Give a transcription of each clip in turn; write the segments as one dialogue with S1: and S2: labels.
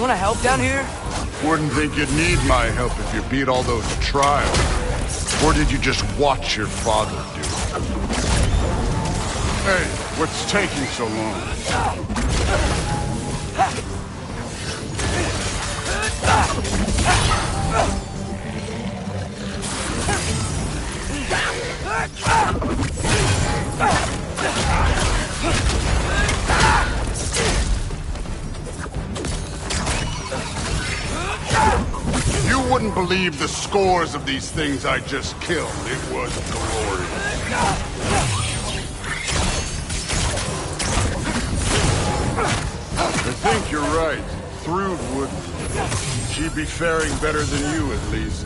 S1: want to help down here?
S2: Wouldn't think you'd need my help if you beat all those trials. Or did you just watch your father do it? Hey, what's taking so long? You wouldn't believe the scores of these things I just killed. It was glorious. I think you're right. Thrud wouldn't. She'd be faring better than you, at least.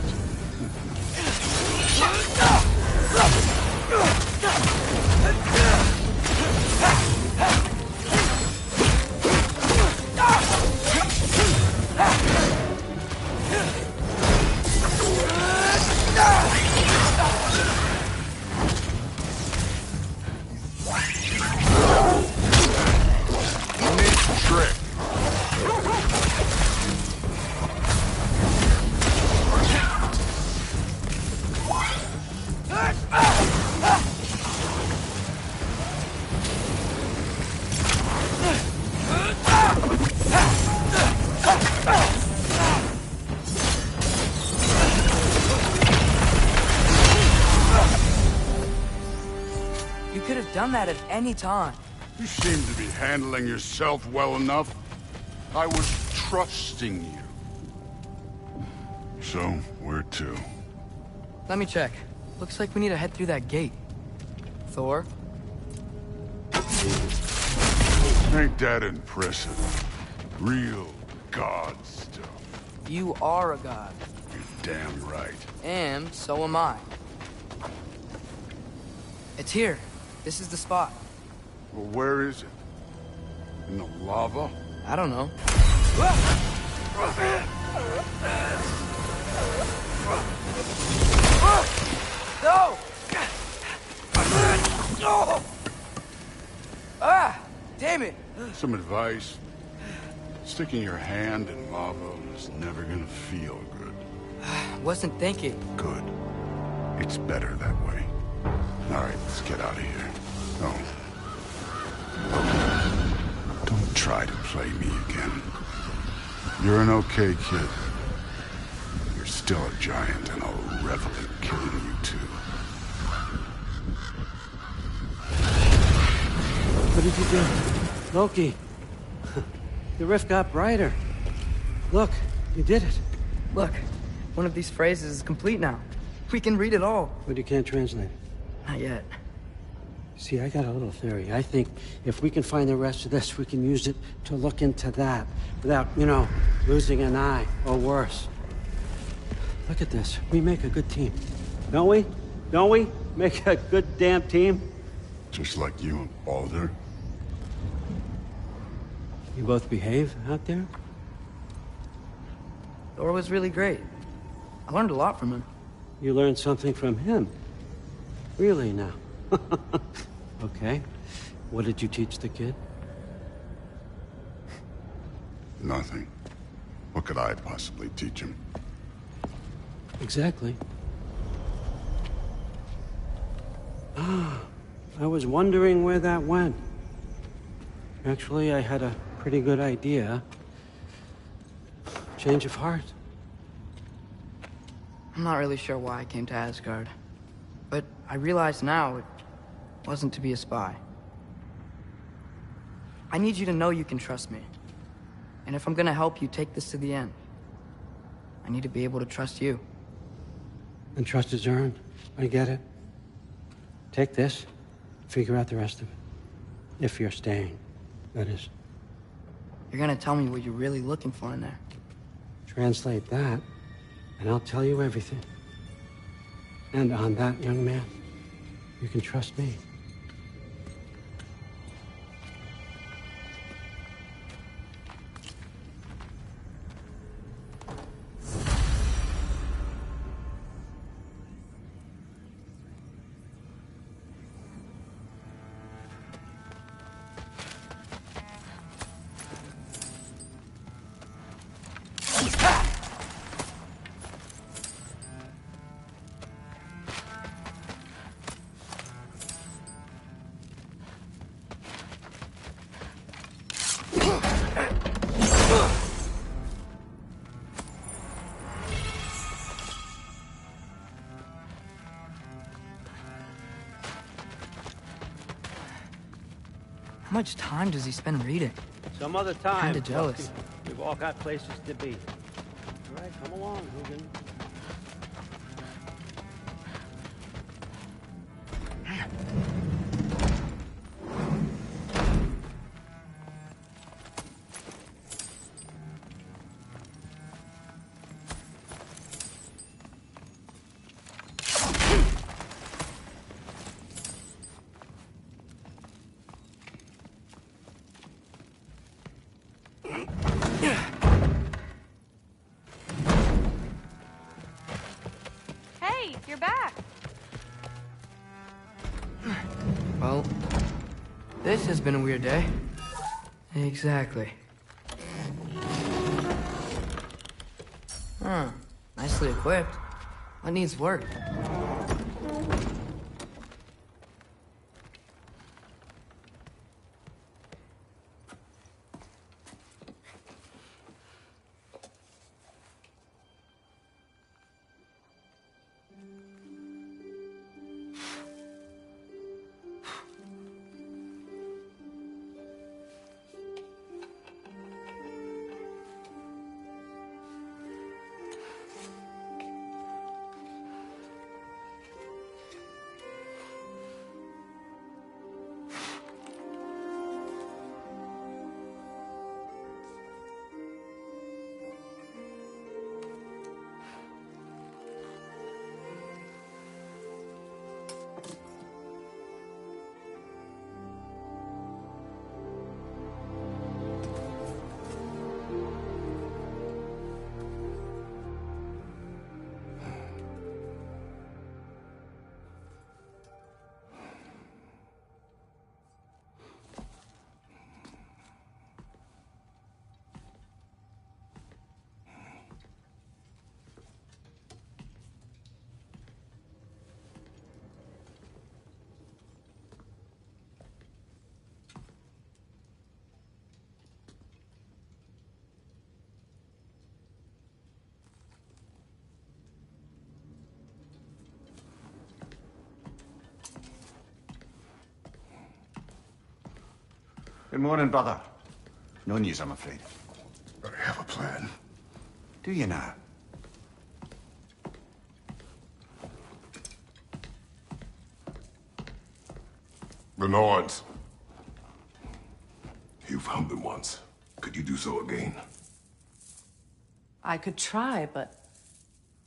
S1: Done that at any time.
S2: You seem to be handling yourself well enough. I was trusting you. So, where to?
S1: Let me check. Looks like we need to head through that gate. Thor?
S2: Ain't that impressive? Real god stuff.
S1: You are a god.
S2: You're damn right.
S1: And so am I. It's here. This is the spot.
S2: Well, where is it? In the lava?
S1: I don't know. No! Ah! Damn it!
S2: Some advice. Sticking your hand in lava is never gonna feel good.
S1: Wasn't thinking.
S2: Good. It's better that way. All right, let's get out of here. Don't try to play me again. You're an okay kid. You're still a giant, and I'll revel in killing you too.
S3: What did you do? Loki. The rift got brighter. Look, you did it.
S1: Look, one of these phrases is complete now. We can read it all.
S3: But you can't translate it.
S1: Not yet.
S3: See, I got a little theory. I think if we can find the rest of this, we can use it to look into that without, losing an eye or worse. Look at this. We make a good team. Don't we? Don't we? Make a good damn team?
S2: Just like you and Baldur.
S3: You both behave out there?
S1: Thor was really great. I learned a lot from him.
S3: You learned something from him? Really now? Okay. What did you teach the kid?
S2: Nothing. What could I possibly teach him?
S3: Exactly. I was wondering where that went. Actually, I had a pretty good idea. Change of heart.
S1: I'm not really sure why I came to Asgard. But I realize now it wasn't to be a spy. I need you to know you can trust me. And if I'm gonna help you take this to the end, I need to be able to trust you.
S3: And trust is earned. I get it. Take this, figure out the rest of it. If you're staying, that is.
S1: You're gonna tell me what you're really looking for in there.
S3: Translate that, and I'll tell you everything. And on that, young man, you can trust me.
S1: How much time does he spend reading?
S3: Some other time.
S1: Kinda jealous.
S3: We've all got places to be. All right, come along, Hogan.
S4: Hey, you're back.
S1: Well, this has been a weird day. Exactly. Huh. Nicely equipped. What needs work?
S5: Good morning, brother. No news, I'm afraid.
S2: I have a plan.
S5: Do you now?
S6: The Norns. You found them once. Could you do so again?
S4: I could try, but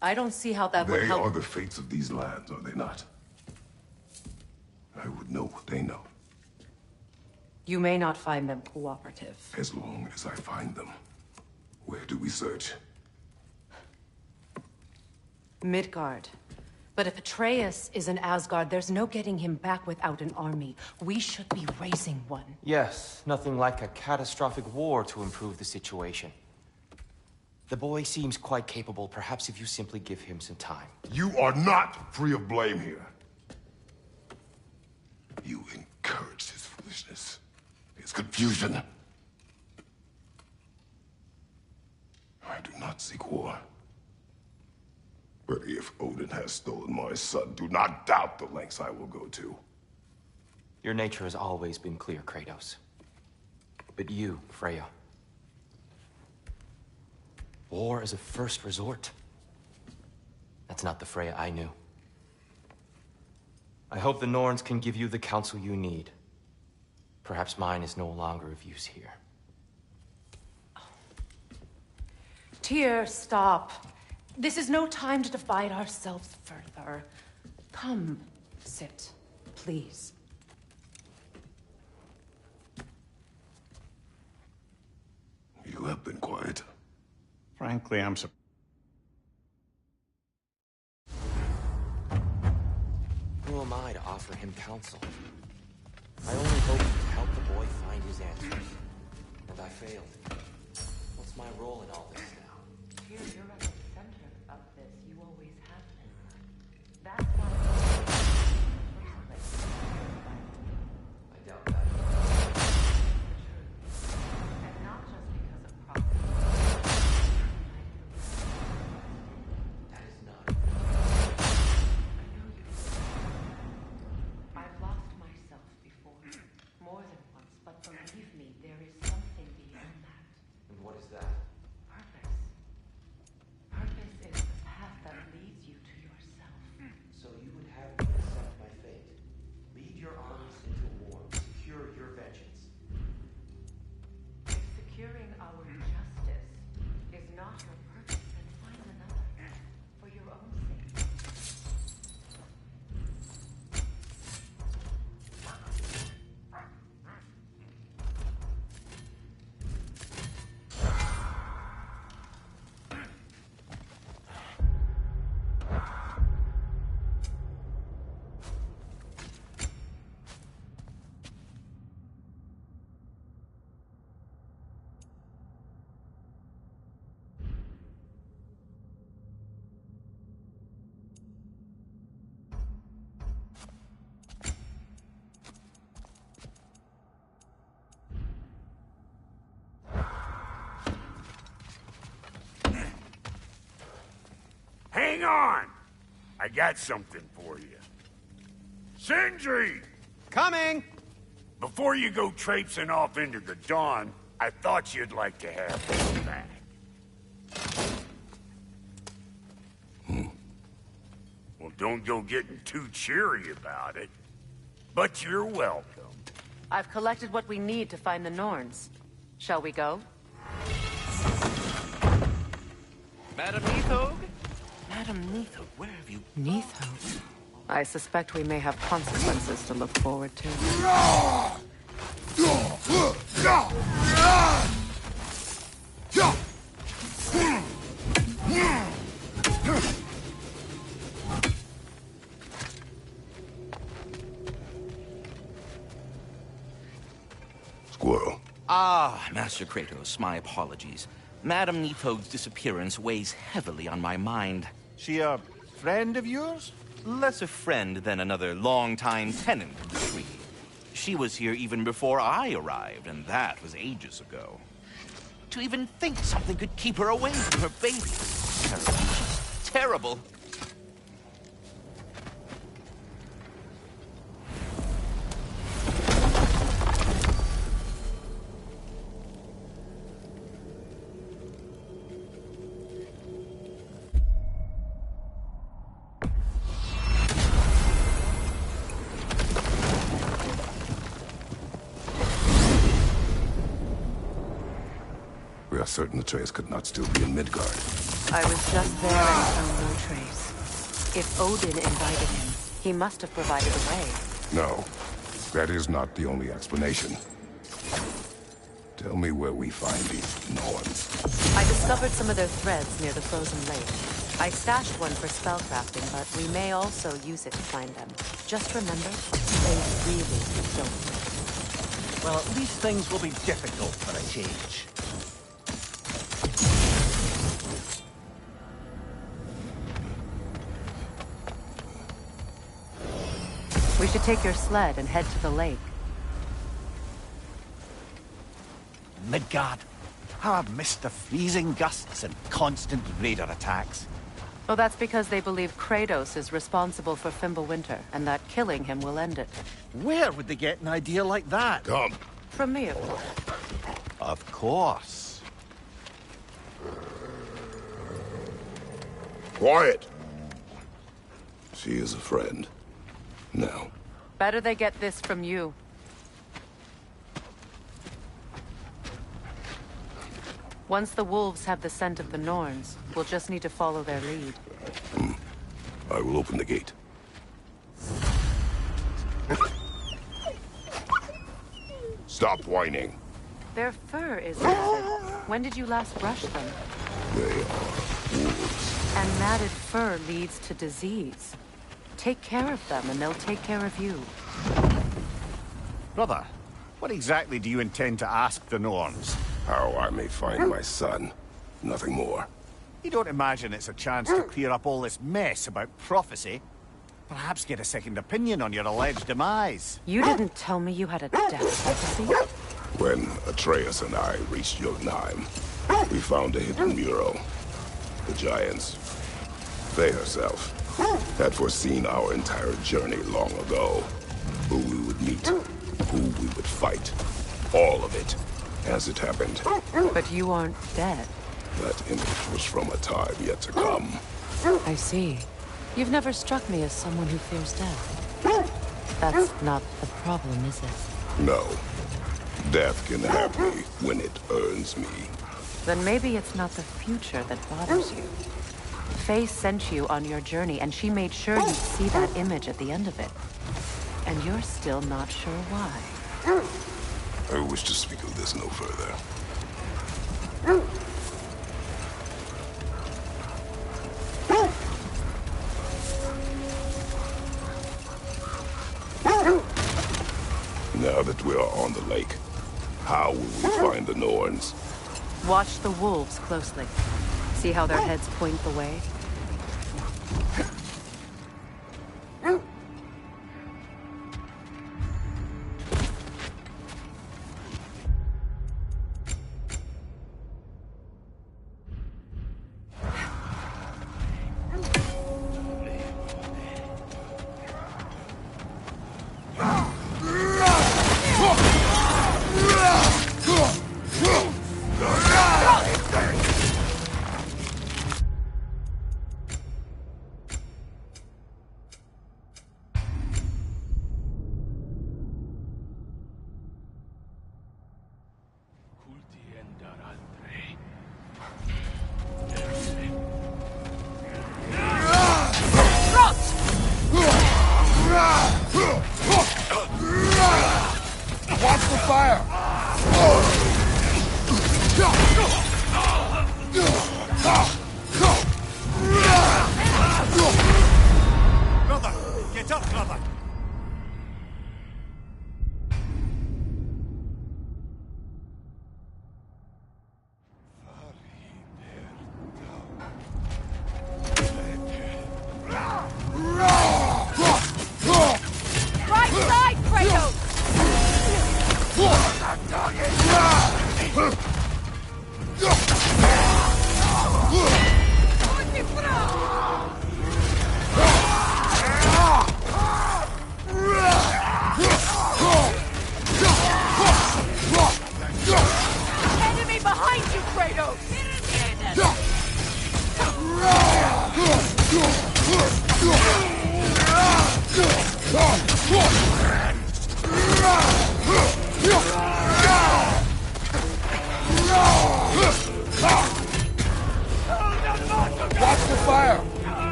S4: I don't see how that would
S6: They
S4: help.
S6: are the fates of these lands, are they not? I would know what they know,
S4: You may not find them cooperative.
S6: as long as I find them. Where do we search?
S4: Midgard. But if Atreus is in Asgard, there's no getting him back without an army. We should be raising one.
S7: Yes, nothing like a catastrophic war to improve the situation. The boy seems quite capable. Perhaps if you simply give him some time.
S6: You are not free of blame here. You encouraged his foolishness, his confusion. I do not seek war. But if Odin has stolen my son, do not doubt the lengths I will go to.
S7: Your nature has always been clear, Kratos. But you, Freya. War is a first resort. That's not the Freya I knew. I hope the Norns can give you the counsel you need. Perhaps mine is no longer of use here.
S4: Tyr, stop. This is no time to divide ourselves further. Come, sit, please.
S6: You have been quiet.
S5: Frankly, I'm surprised.
S7: Who am I to offer him counsel? I only hoped to help the boy find his answers. And I failed. What's my role in all this now?
S4: Tyr, you're at the center of this. You always have been. That's why
S7: I doubt that.
S4: and not just because of profit.
S7: That is not.
S4: I know you. I've lost myself before, more than once, but
S8: Hang on! I got something for you. Sindri!
S5: Coming!
S8: Before you go traipsing off into the dawn, I thought you'd like to have this back. Well, don't go getting too cheery about it. But you're welcome.
S4: I've collected what we need to find the Norns. Shall we go?
S7: Madam Neathog? Madam Neathog, where have you...
S4: Neathog. I suspect we may have consequences to look forward to.
S6: Squirrel.
S7: Ah, Master Kratos, my apologies. Madam Neathog's disappearance weighs heavily on my mind.
S5: She a friend of yours?
S7: Less a friend than another long-time tenant of the tree. She was here even before I arrived, and that was ages ago. To even think something could keep her away from her baby. Terrible. She's terrible.
S6: We are certain Atreus could not still be in Midgard.
S4: I was just there and found no trace. If Odin invited him, he must have provided a way.
S6: No, that is not the only explanation. Tell me where we find these Norns.
S4: I discovered some of their threads near the frozen lake. I stashed one for spellcrafting, but we may also use it to find them. Just remember, they really don't.
S5: Well, at least things will be difficult for a change.
S4: We should take your sled and head to the lake.
S5: Midgard. How I've missed the freezing gusts and constant raider attacks.
S4: Well, that's because they believe Kratos is responsible for Fimbulwinter, and that killing him will end it.
S5: Where would they get an idea like that?
S6: Come.
S4: From me, of course.
S5: Of course.
S6: Quiet. She is a friend. Now.
S4: Better they get this from you. Once the wolves have the scent of the Norns, we'll just need to follow their lead.
S6: I will open the gate. Stop whining.
S4: Their fur is matted. When did you last brush them?
S6: They are wolves.
S4: And matted fur leads to disease. Take care of them, and they'll take care of you.
S5: Brother, what exactly do you intend to ask the Norns?
S6: How I may find my son. Nothing more.
S5: You don't imagine it's a chance to clear up all this mess about prophecy? Perhaps get a second opinion on your alleged demise.
S4: You didn't tell me you had a death prophecy?
S6: When Atreus and I reached Jotunheim, we found a hidden mural. The Giants, Faye herself, had foreseen our entire journey long ago. Who we would meet, who we would fight. All of it, as it happened.
S4: But you aren't dead.
S6: That image was from a time yet to come.
S4: I see. You've never struck me as someone who fears death. That's not the problem, is it?
S6: No. Death can have me when it earns me.
S4: Then maybe it's not the future that bothers you. Faye sent you on your journey, and she made sure you'd see that image at the end of it. And you're still not sure why.
S6: I wish to speak of this no further. Now that we are on the lake, how will we find the Norns?
S4: Watch the wolves closely. See how their heads point the way?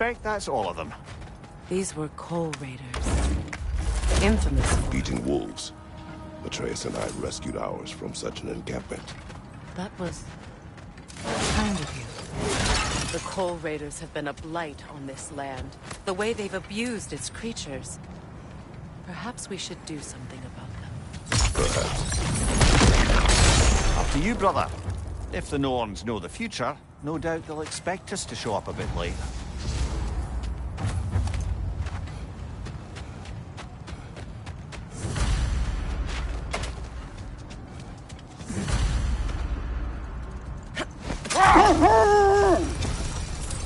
S5: suspect that's all of them.
S4: These were coal raiders. Infamous for...
S6: Eating wolves. Atreus and I rescued ours from such an encampment.
S4: That was... kind of you. The coal raiders have been a blight on this land. The way they've abused its creatures. Perhaps we should do something about them.
S6: Perhaps.
S5: Up to you, brother. If the Norns know the future, no doubt they'll expect us to show up a bit late.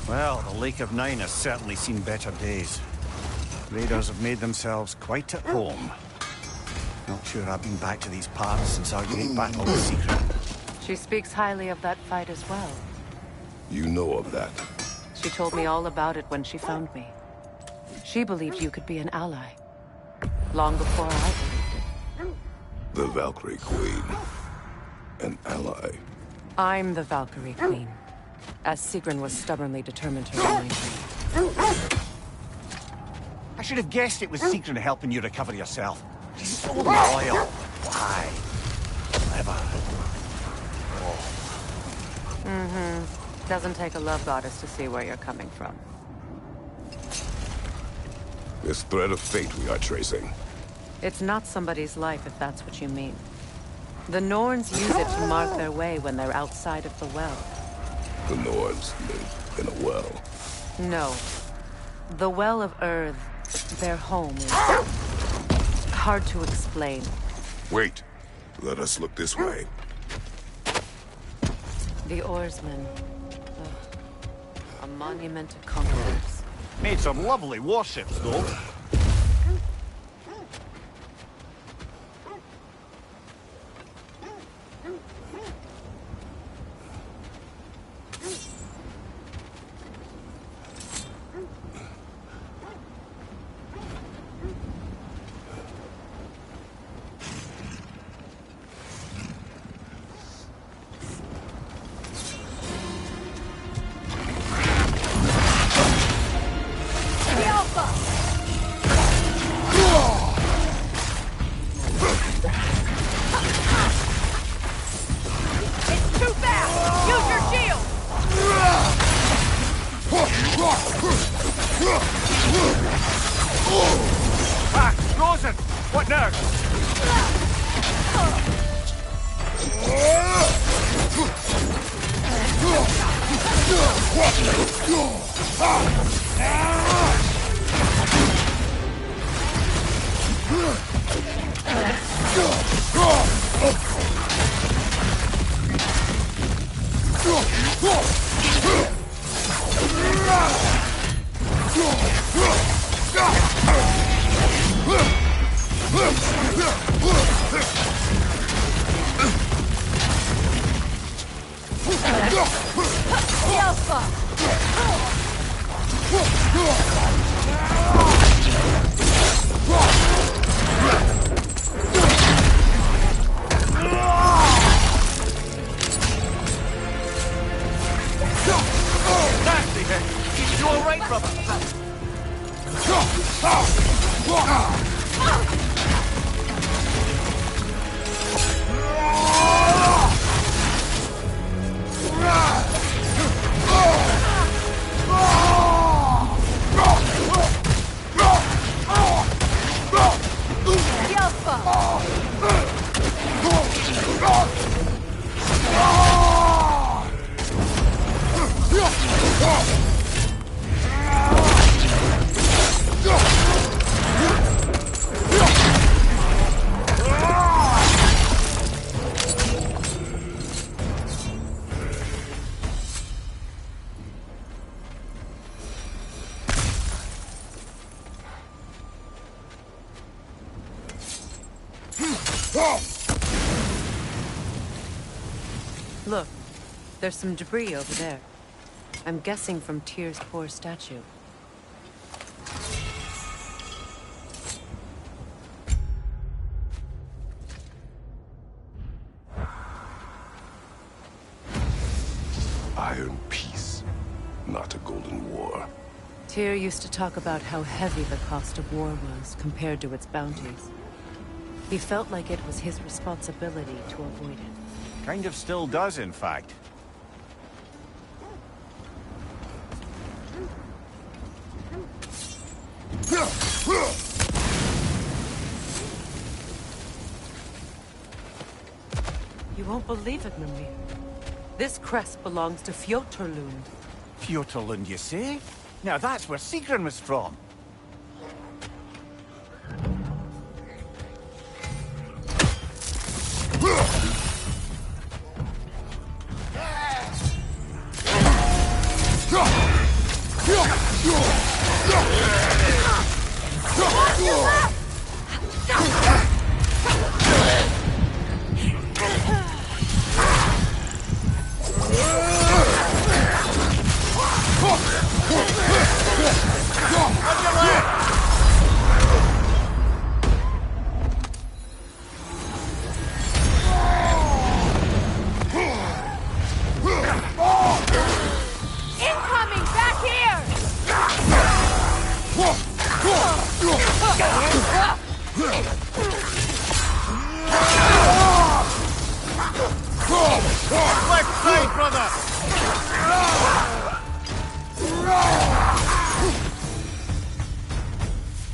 S5: Well, the Lake of Nine has certainly seen better days. Raiders have made themselves quite at home. Not sure I've been back to these parts since our great battle with Secret.
S4: She speaks highly of that fight as well.
S6: You know of that.
S4: She told me all about it when she found me. She believed you could be an ally. Long before I believed it.
S6: The Valkyrie Queen. An ally.
S4: I'm the Valkyrie Queen. As Sigrun was stubbornly determined to remind me.
S5: I should have guessed it was Secret helping you recover yourself. She's so loyal. Why? Clever.
S4: Doesn't take a love goddess to see where you're coming from.
S6: This thread of fate we are tracing.
S4: It's not somebody's life, if that's what you mean. The Norns use it to mark their way when they're outside of the well.
S6: The Norns live in a well.
S4: No. The Well of Earth, their home, is hard to explain.
S6: Wait. Let us look this way.
S4: The Oarsmen. A monument to conquerors.
S5: Made some lovely warships, though. Frozen! What now? You all right, brother?
S4: Look, there's some debris over there. I'm guessing from Tyr's poor statue.
S6: Iron peace, not a golden war.
S4: Tyr used to talk about how heavy the cost of war was compared to its bounties. He felt like it was his responsibility to avoid it.
S5: Kind of still does, in fact.
S4: You won't believe it, Mimir. This crest belongs to Fjotorlund.
S5: Fjotorlund, you say? Now that's where Sigrun was from.
S9: Incoming! Back here!
S5: Left side, brother!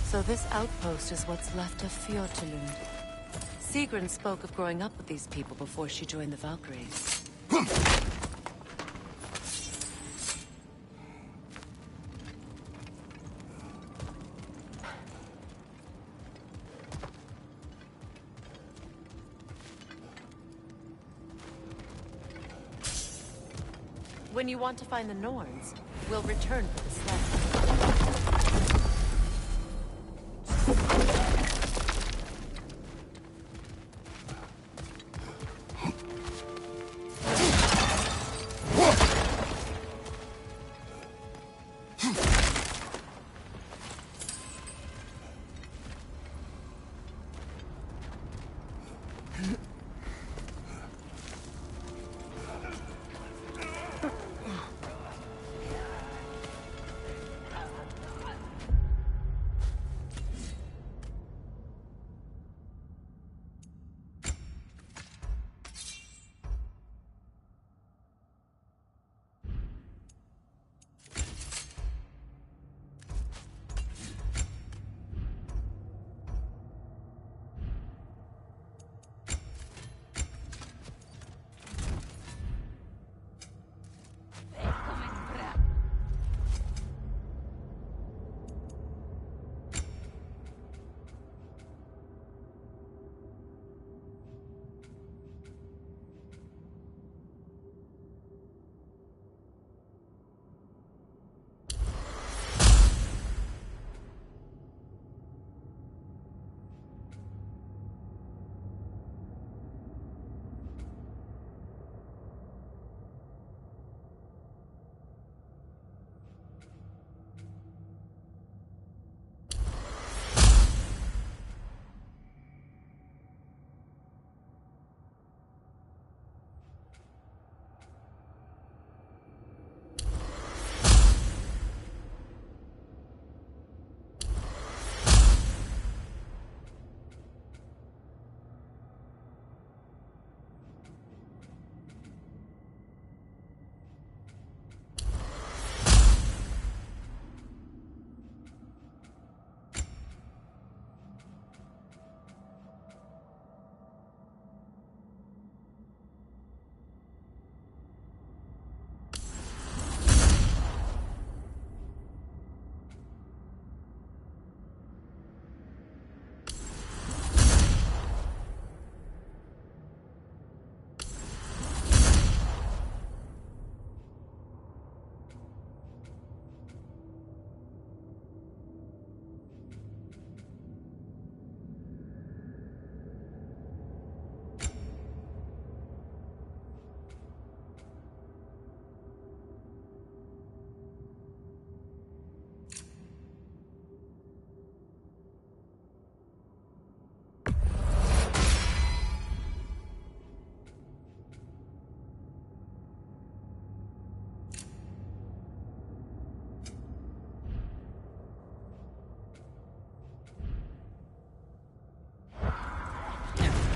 S4: So this outpost is what's left of Fjotorlund. Sigrun spoke of growing up with these people before she joined the Valkyries. When you want to find the Norns, we'll return for the sled.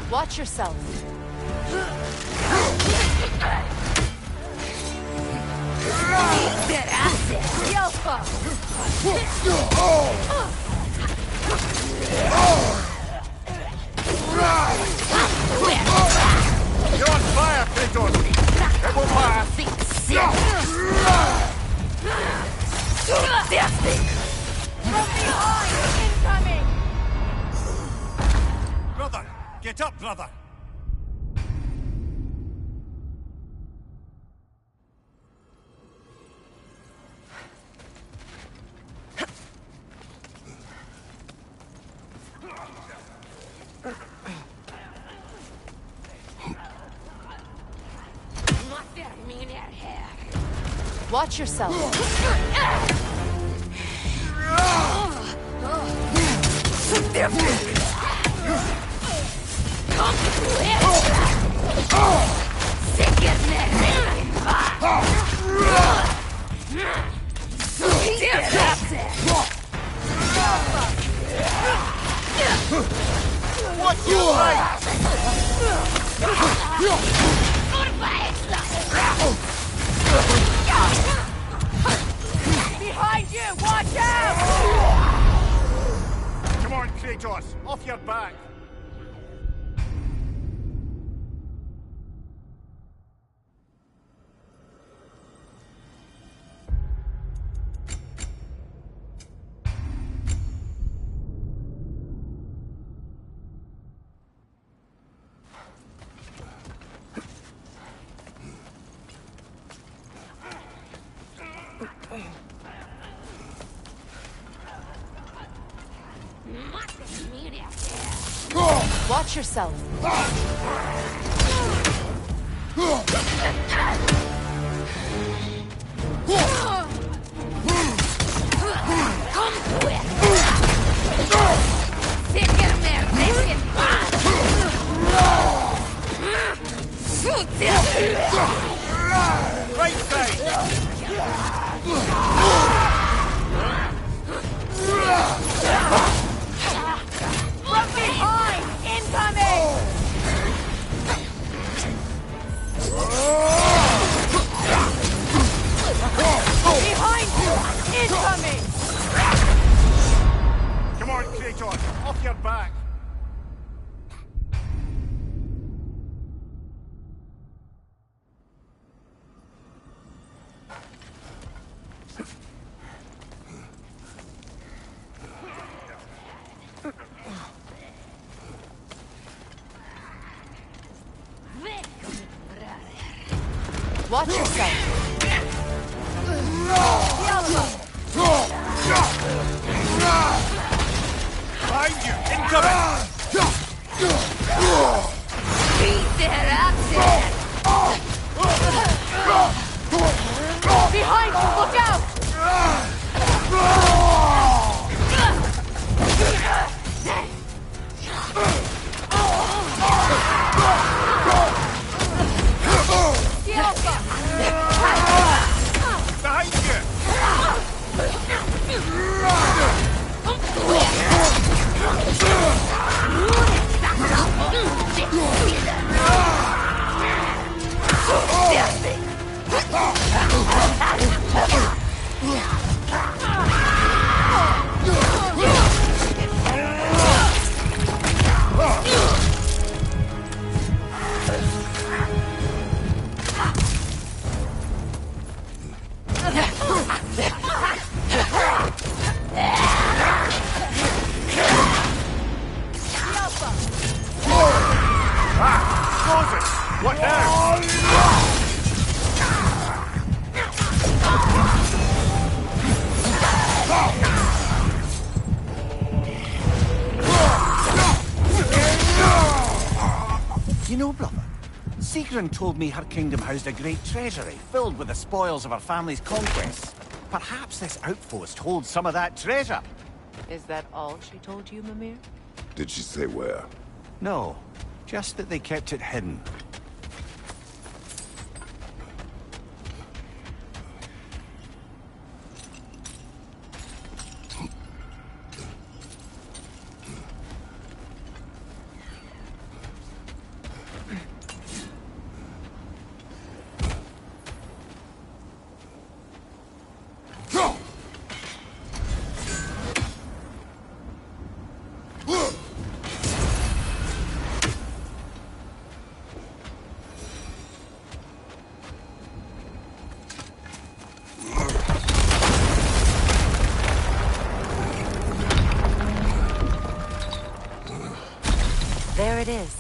S4: Watch yourself.
S5: You're on fire, Kratos! It will pass!
S9: From behind! Incoming!
S5: Brother! Get up, brother!
S4: Watch yourself.
S5: What's your right?
S9: Behind you! Watch out!
S5: Come on, Kratos! Off your back!
S4: Watch yourself.
S5: Right side!
S9: From behind! Incoming! Behind you! Incoming!
S5: Come on, Kratos! Off your back!
S4: Watch yourself.
S5: Behind you! Incoming!
S9: Behind you! Look out!
S5: Behind What now? You know, brother, Sigrun told me her kingdom housed a great treasury filled with the spoils of her family's conquests. Perhaps this outpost holds some of that treasure.
S4: Is that all she told you, Mimir?
S6: Did she say where?
S5: No, just that they kept it hidden.
S4: There it is.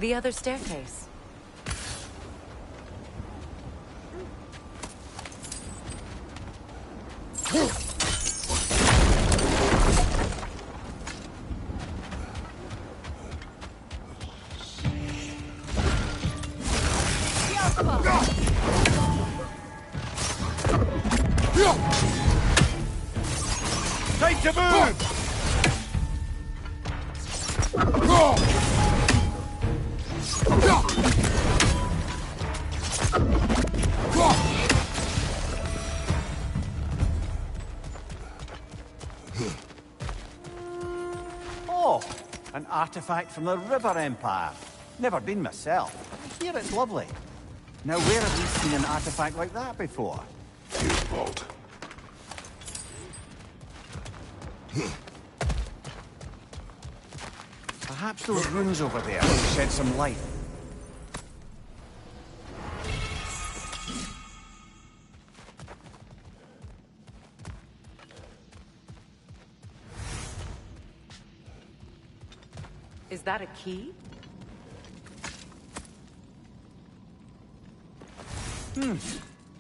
S4: The other staircase.
S5: Time to move! Oh, an artifact from the River Empire. Never been myself. I hear it's lovely. Now, where have we seen an artifact like that before?
S6: Here's Vault.
S5: Perhaps those runes over there will shed some light.
S4: Is that a key?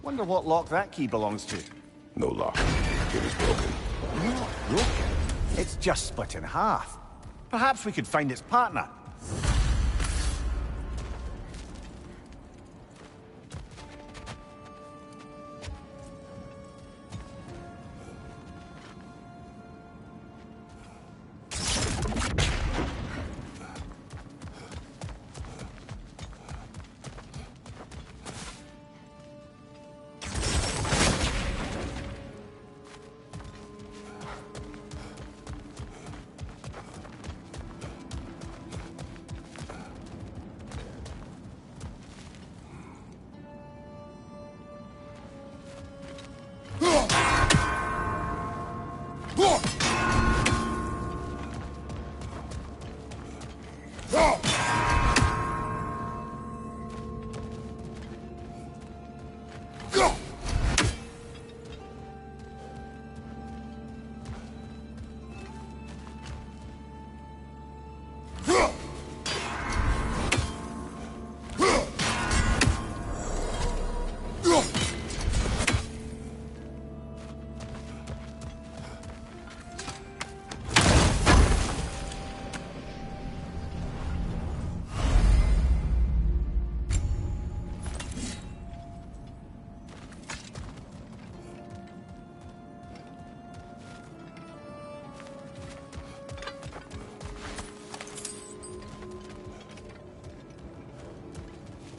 S5: Wonder what lock that key belongs to.
S6: No lock. It is broken.
S5: Not broken. It's just split in half. Perhaps we could find its partner.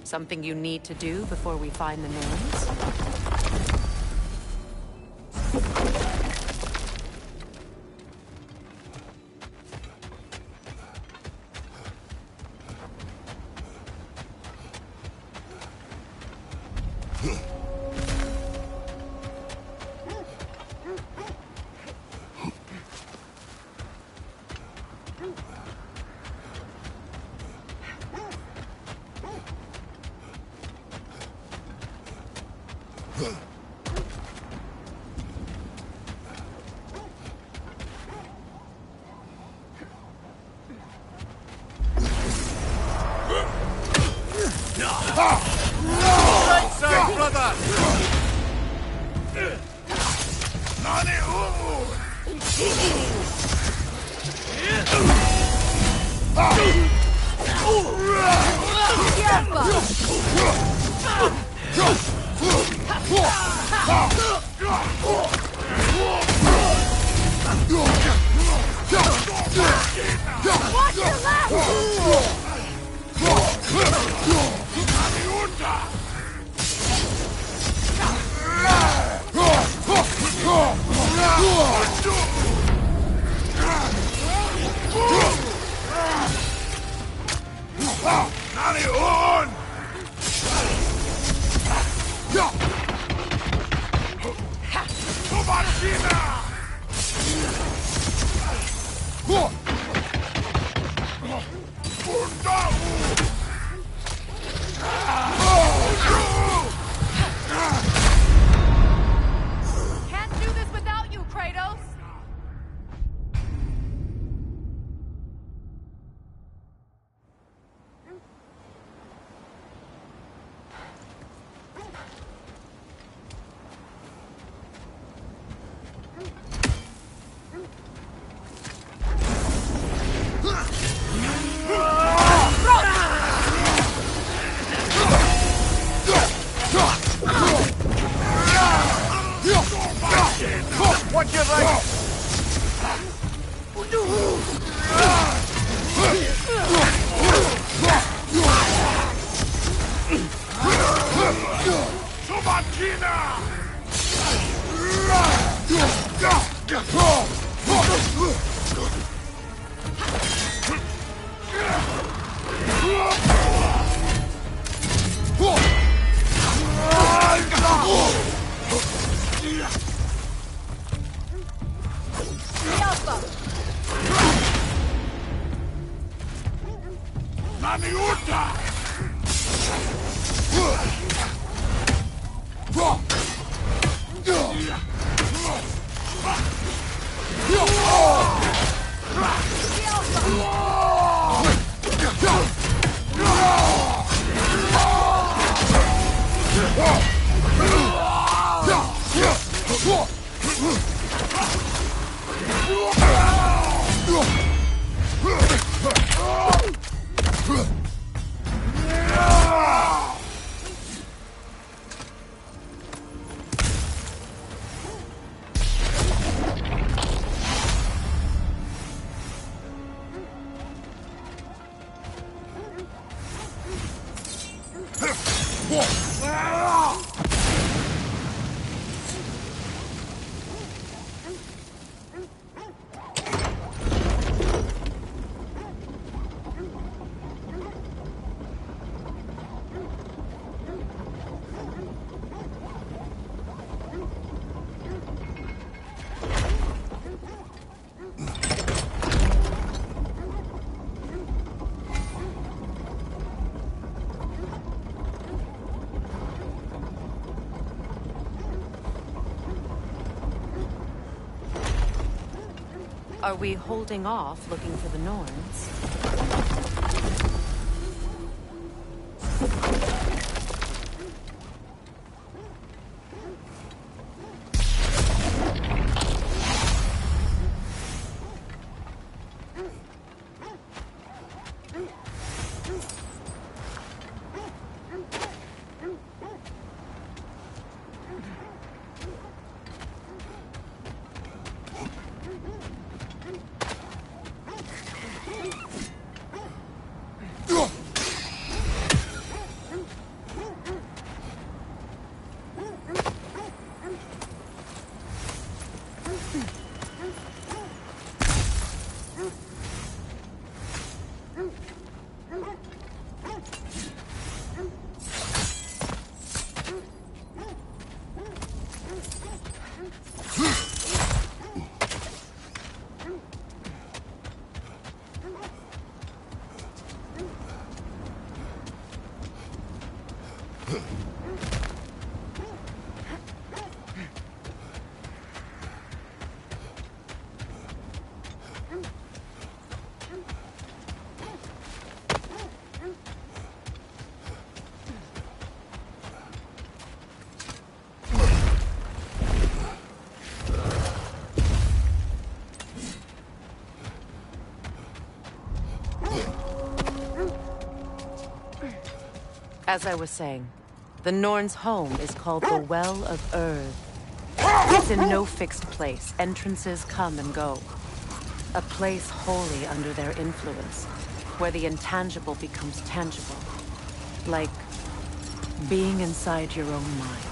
S4: Something you need to do before we find the names?
S5: Right side, brother!
S9: Watch your left! Can't do this without you, Kratos!
S4: Are we holding off looking for the Norns? As I was saying, the Norn's home is called the Well of Earth. It's in no fixed place. Entrances come and go. A place wholly under their influence, where the intangible becomes tangible. Like being inside your own mind.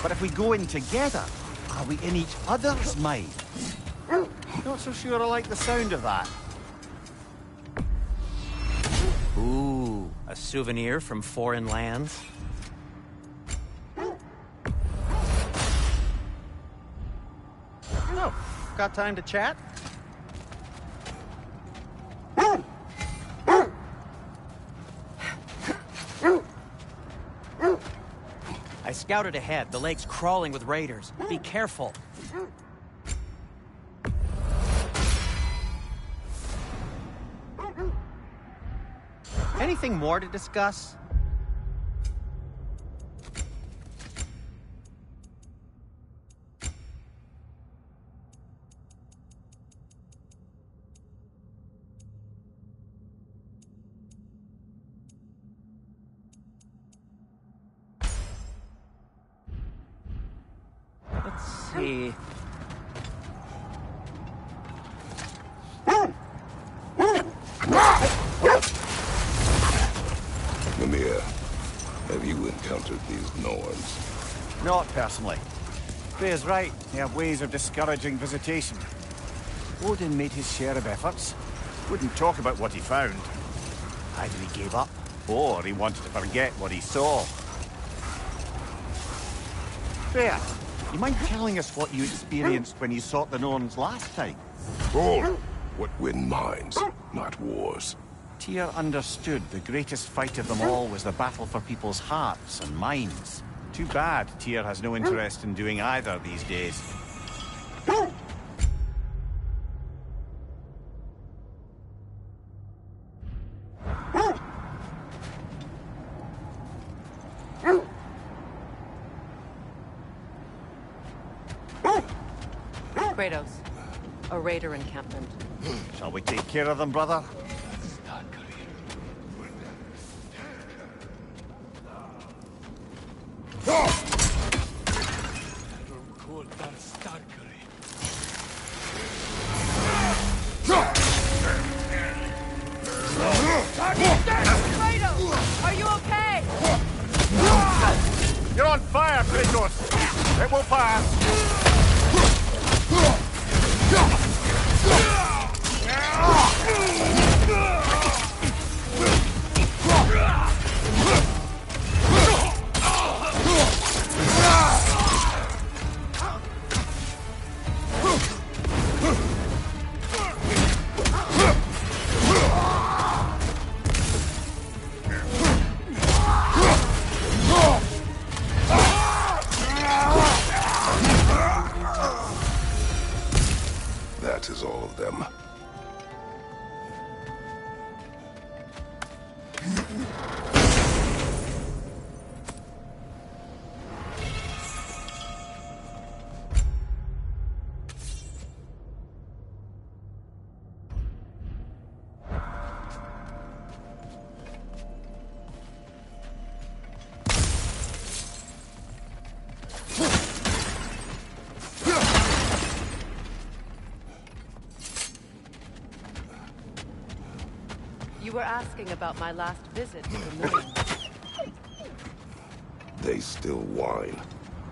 S5: But if we go in together, are we in each other's mind? Not so sure I like the sound of that.
S10: Ooh, a souvenir from foreign lands? Oh, got time to chat? I scouted ahead. The lake's crawling with raiders. Be careful. Anything more to discuss? Let's see.
S6: Mimir, have you encountered these Norns?
S5: Not personally. Freya's right. They have ways of discouraging visitation. Odin made his share of efforts. Wouldn't talk about what he found. Either he gave up, or he wanted to forget what he saw. Freya, you mind telling us what you experienced when you sought the Norns last time?
S6: Bull! What win minds, not wars.
S5: Tyr understood the greatest fight of them all was the battle for people's hearts and minds. Too bad Tyr has no interest in doing either these days.
S4: Kratos, a raider encampment.
S5: Shall we take care of them, brother?
S9: Kratos! Are you okay?
S5: You're on fire, Kratos! It will pass!
S6: That is all of them.
S4: You were asking about my last visit to the moon.
S6: They still whine.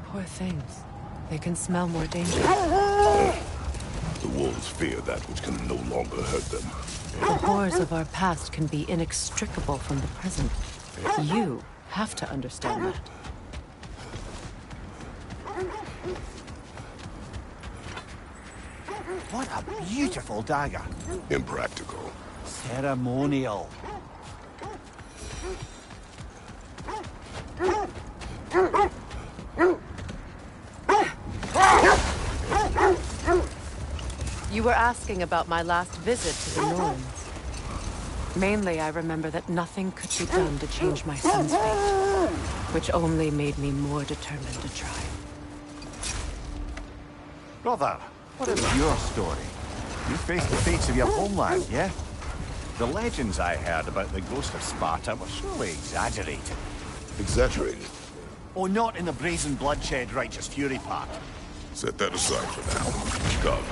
S4: Poor things. They can smell more danger.
S6: The wolves fear that which can no longer hurt them.
S4: The horrors of our past can be inextricable from the present. You have to understand that.
S5: What a beautiful dagger.
S6: Impractical.
S5: Ceremonial.
S4: You were asking about my last visit to the Norns. Mainly, I remember that nothing could be done to change my son's fate, which only made me more determined to try.
S5: Brother, what is your story? You faced the fates of your homeland, yeah? The legends I heard about the ghost of Sparta were surely exaggerated.
S6: Exaggerated?
S5: Oh, not in the brazen bloodshed righteous fury part.
S6: Set that aside for now. Come.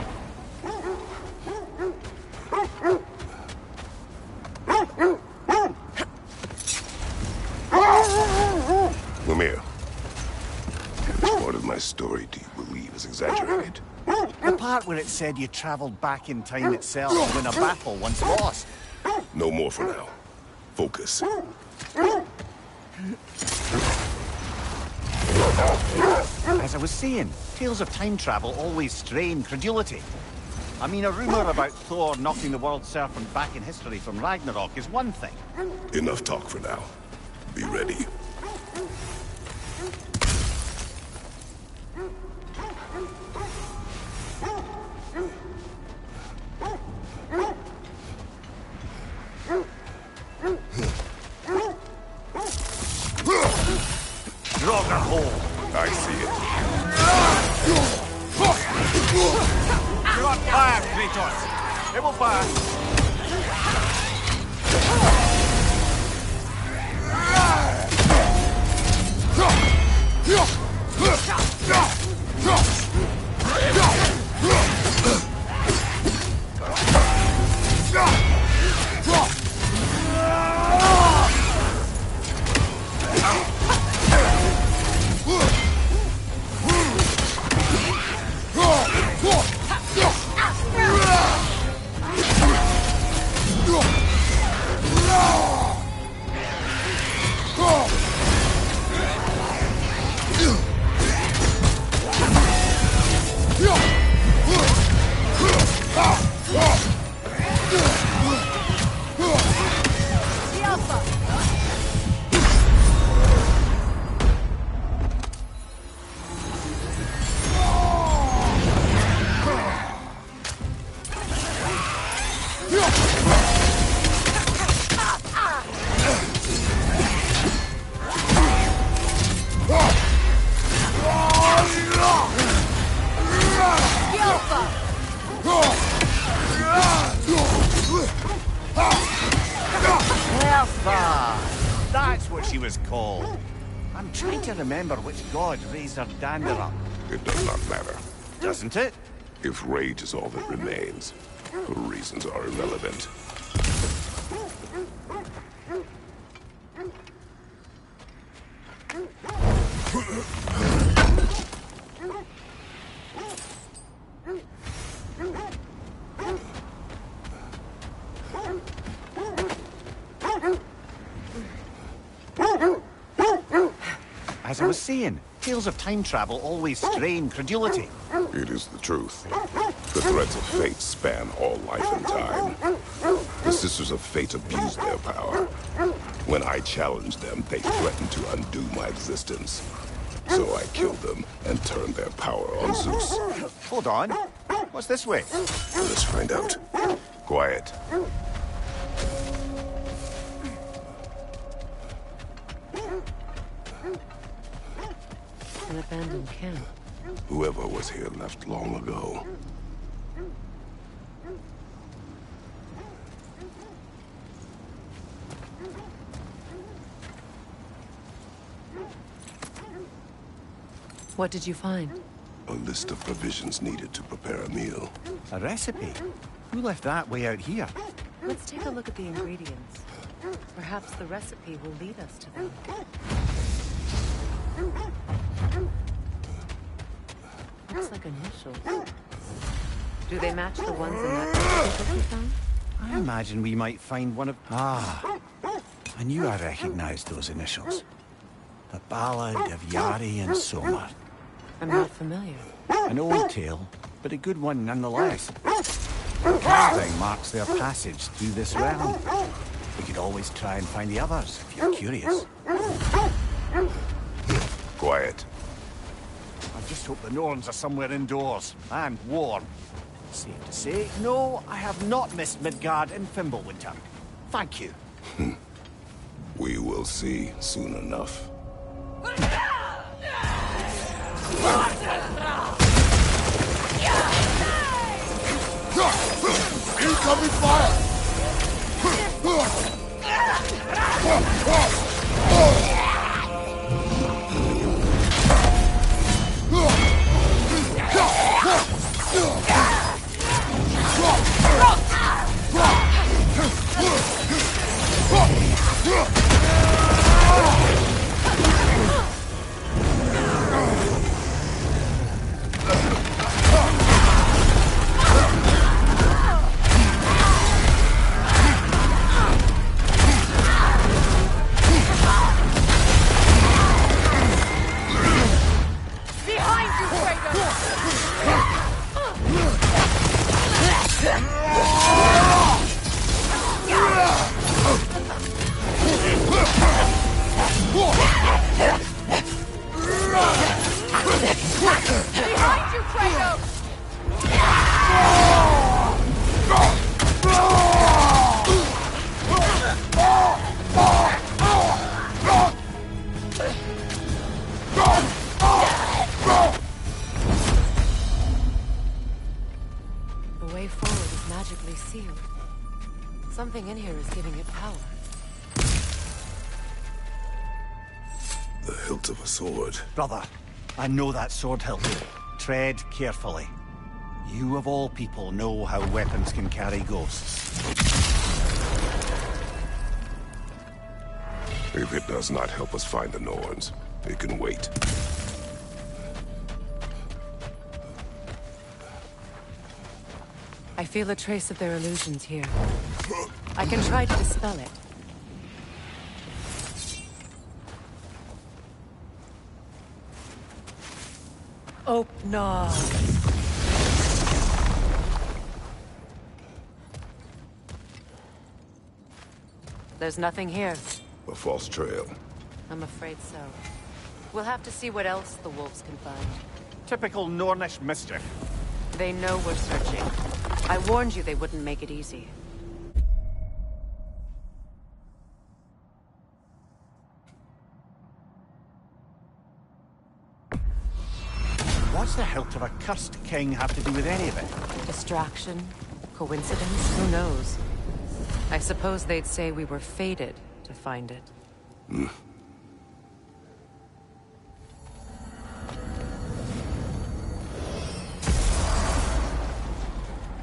S6: Mimir, which part of my story do you believe is exaggerated?
S5: The part where it said you traveled back in time itself to win a battle once lost.
S6: No more for now. Focus.
S5: As I was saying, tales of time travel always strain credulity. I mean, a rumor about Thor knocking the world serpent back in history from Ragnarok is one thing.
S6: Enough talk for now. Be ready.
S5: Draugr hold.
S6: I see it.
S5: You're on fire, Kratos. It will pass. Martha! That's what she was called. I'm trying to remember which god raised her dander up.
S6: It does not matter.
S5: Doesn't it?
S6: If rage is all that remains, her reasons are irrelevant.
S5: As I was saying, tales of time travel always strain credulity.
S6: It is the truth. The threads of fate span all life and time. The Sisters of Fate abused their power. When I challenged them, they threatened to undo my existence. So I killed them and turned their power on Zeus.
S5: Hold on. What's this way?
S6: Let's find out. Quiet.
S4: An abandoned camp.
S6: Whoever was here left long ago.
S4: What did you find?
S6: A list of provisions needed to prepare a meal.
S5: A recipe? Who left that way out here?
S4: Let's take a look at the ingredients. Perhaps the recipe will lead us to them. Looks like initials. Do they match the ones in that book we found?
S5: I imagine we might find one of... Ah, I knew I recognized those initials. The Ballad of Yari and Somar.
S4: I'm not familiar.
S5: An old tale, but a good one nonetheless. The carving marks their passage through this realm. We could always try and find the others, if you're curious.
S6: Quiet.
S5: I just hope the Norns are somewhere indoors, and warm. Safe to say, no, I have not missed Midgard in Fimbulwinter. Thank you.
S6: We will see soon enough.
S2: Incoming fire!
S4: Something in here is giving it power.
S6: The hilt of a sword.
S5: Brother, I know that sword hilt. Tread carefully. You of all people know how weapons can carry ghosts.
S6: If it does not help us find the Norns, it can wait.
S4: I feel a trace of their illusions here. I can try to dispel it. Oh, no. There's nothing here.
S6: A false trail.
S4: I'm afraid so. We'll have to see what else the wolves can find.
S5: Typical Nornish mischief.
S4: They know we're searching. I warned you they wouldn't make it easy.
S5: What's the hilt of a cursed king have to do with any of it?
S4: Distraction? Coincidence? Who knows? I suppose they'd say we were fated, to find it.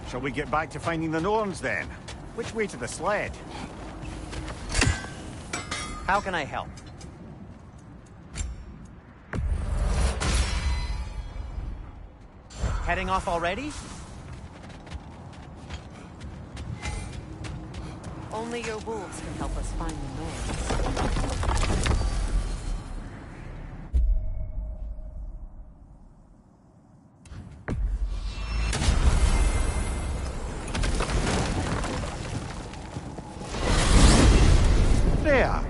S5: Shall we get back to finding the Norns, then? Which way to the sled?
S10: How can I help? Heading off already?
S4: Only your wolves can help us find the Norns.
S5: Freya!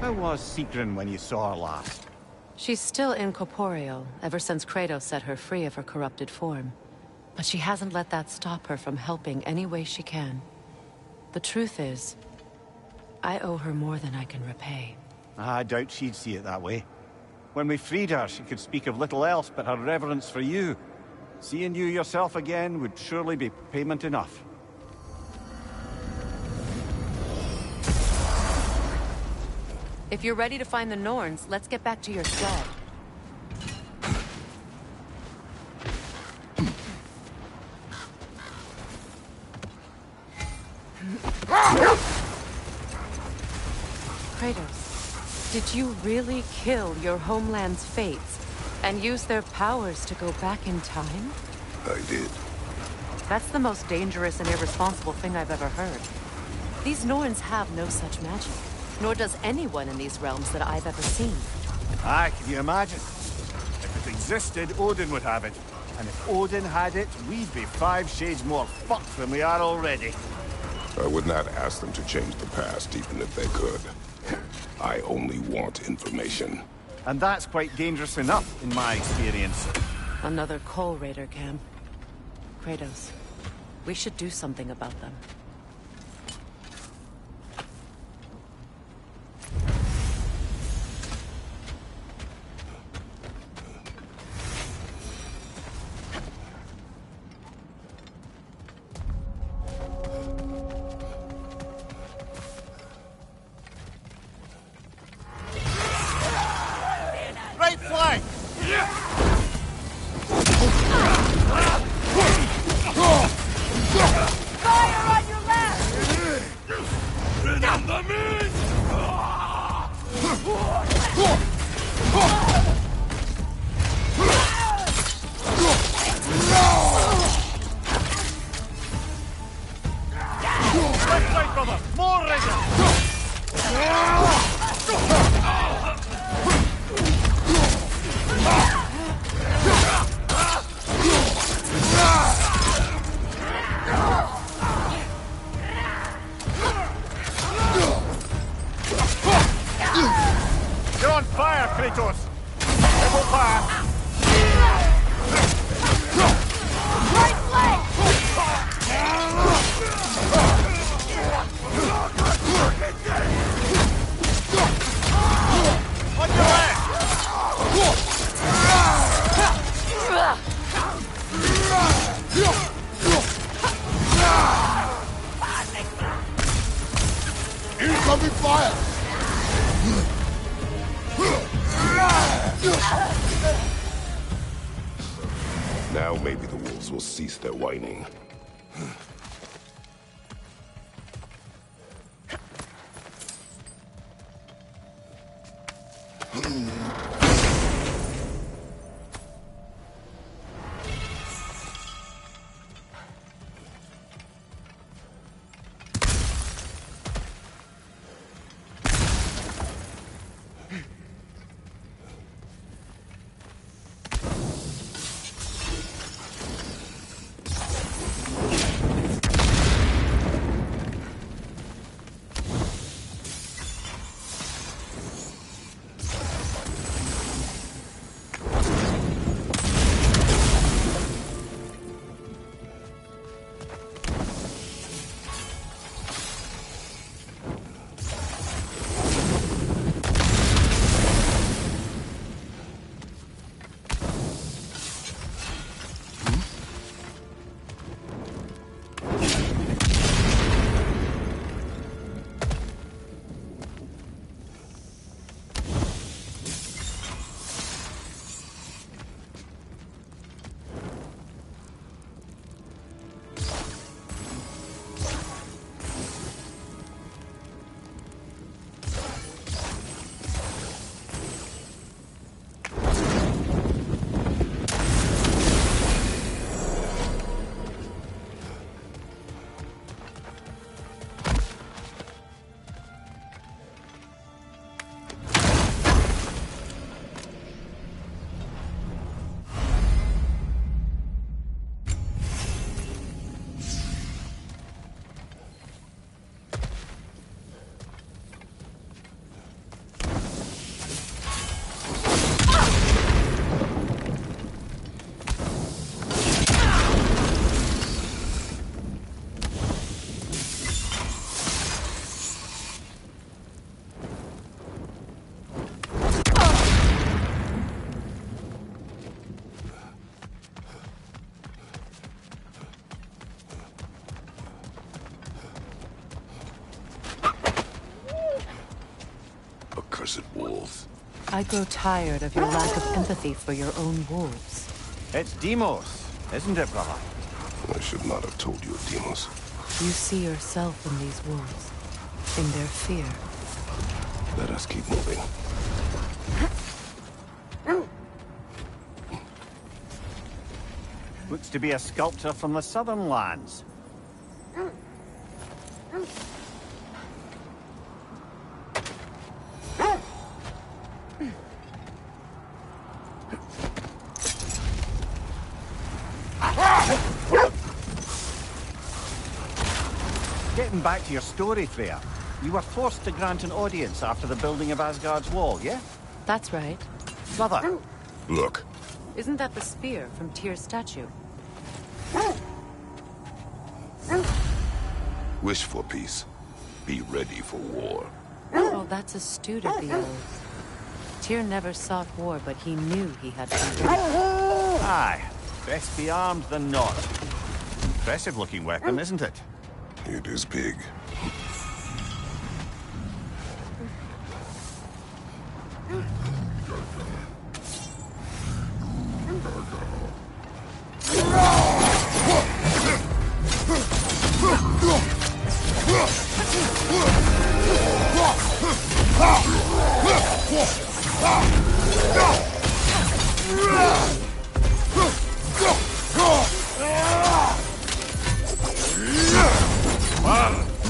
S5: How was Sigrun when you saw her last?
S4: She's still incorporeal, ever since Kratos set her free of her corrupted form. But she hasn't let that stop her from helping any way she can. The truth is, I owe her more than I can repay.
S5: I doubt she'd see it that way. When we freed her, she could speak of little else but her reverence for you. Seeing you yourself again would surely be payment enough.
S4: If you're ready to find the Norns, let's get back to your sled. Kratos, did you really kill your homeland's fates and use their powers to go back in time?
S6: I did.
S4: That's the most dangerous and irresponsible thing I've ever heard. These Norns have no such magic, nor does anyone in these realms that I've ever seen.
S5: Aye, can you imagine? If it existed, Odin would have it. And if Odin had it, we'd be 5 shades more fucked than we are already.
S6: I would not ask them to change the past, even if they could. I only want information.
S5: And that's quite dangerous enough, in my experience.
S4: Another Coal Raider camp. Kratos, we should do something about them.
S5: Right flank!
S9: Fire on your left!
S8: Remember me!
S5: Right flank, brother! More raiders! You're on fire, Kratos! It will pass!
S9: Right flank!
S5: On your left!
S2: Incoming fire!
S6: Now maybe the wolves will cease their whining. accursed wolves.
S4: I grow tired of your lack of empathy for your own wolves.
S5: It's Demos, isn't it, brother?
S6: I should not have told you, Demos.
S4: You see yourself in these wolves, in their fear.
S6: Let us keep moving.
S5: Looks to be a sculptor from the southern lands. Getting back to your story, Freya. You were forced to grant an audience after the building of Asgard's wall, yeah?
S4: That's right.
S5: Brother,
S6: Look,
S4: Isn't that the spear from Tyr's statue?
S6: wish for peace. Be ready for war.
S4: Oh, that's astute of the elves. Tyr never sought war, but he knew he had to be ready.
S5: aye. Best be armed than not. Impressive-looking weapon, isn't it?
S6: It is big.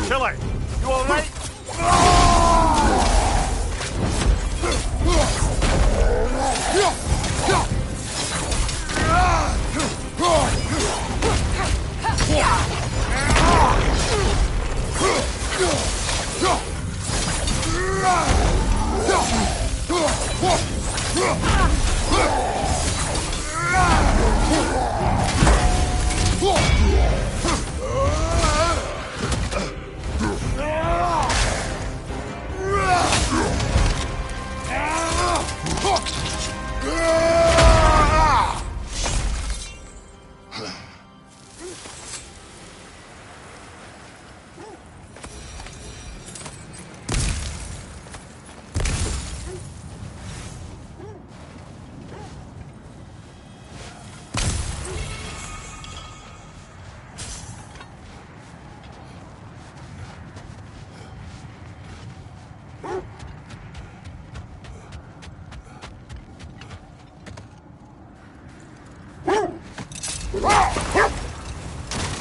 S5: Killer, you all right?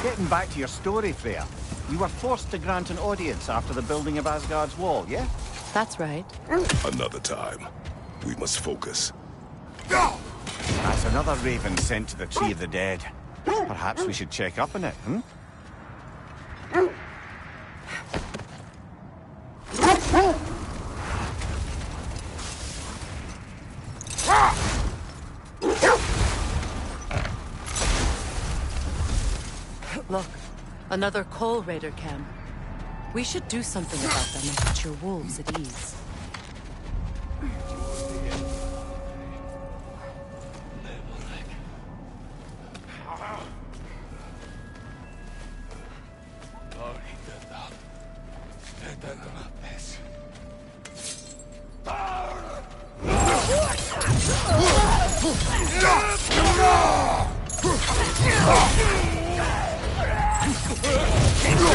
S5: Getting back to your story, Freya. You were forced to grant an audience after the building of Asgard's wall, yeah?
S4: That's right.
S6: Another time. We must focus.
S5: That's another raven sent to the Tree of the Dead. Perhaps we should check up on it, hmm?
S4: Look, another Coal Raider camp. We should do something about them and put your wolves at ease.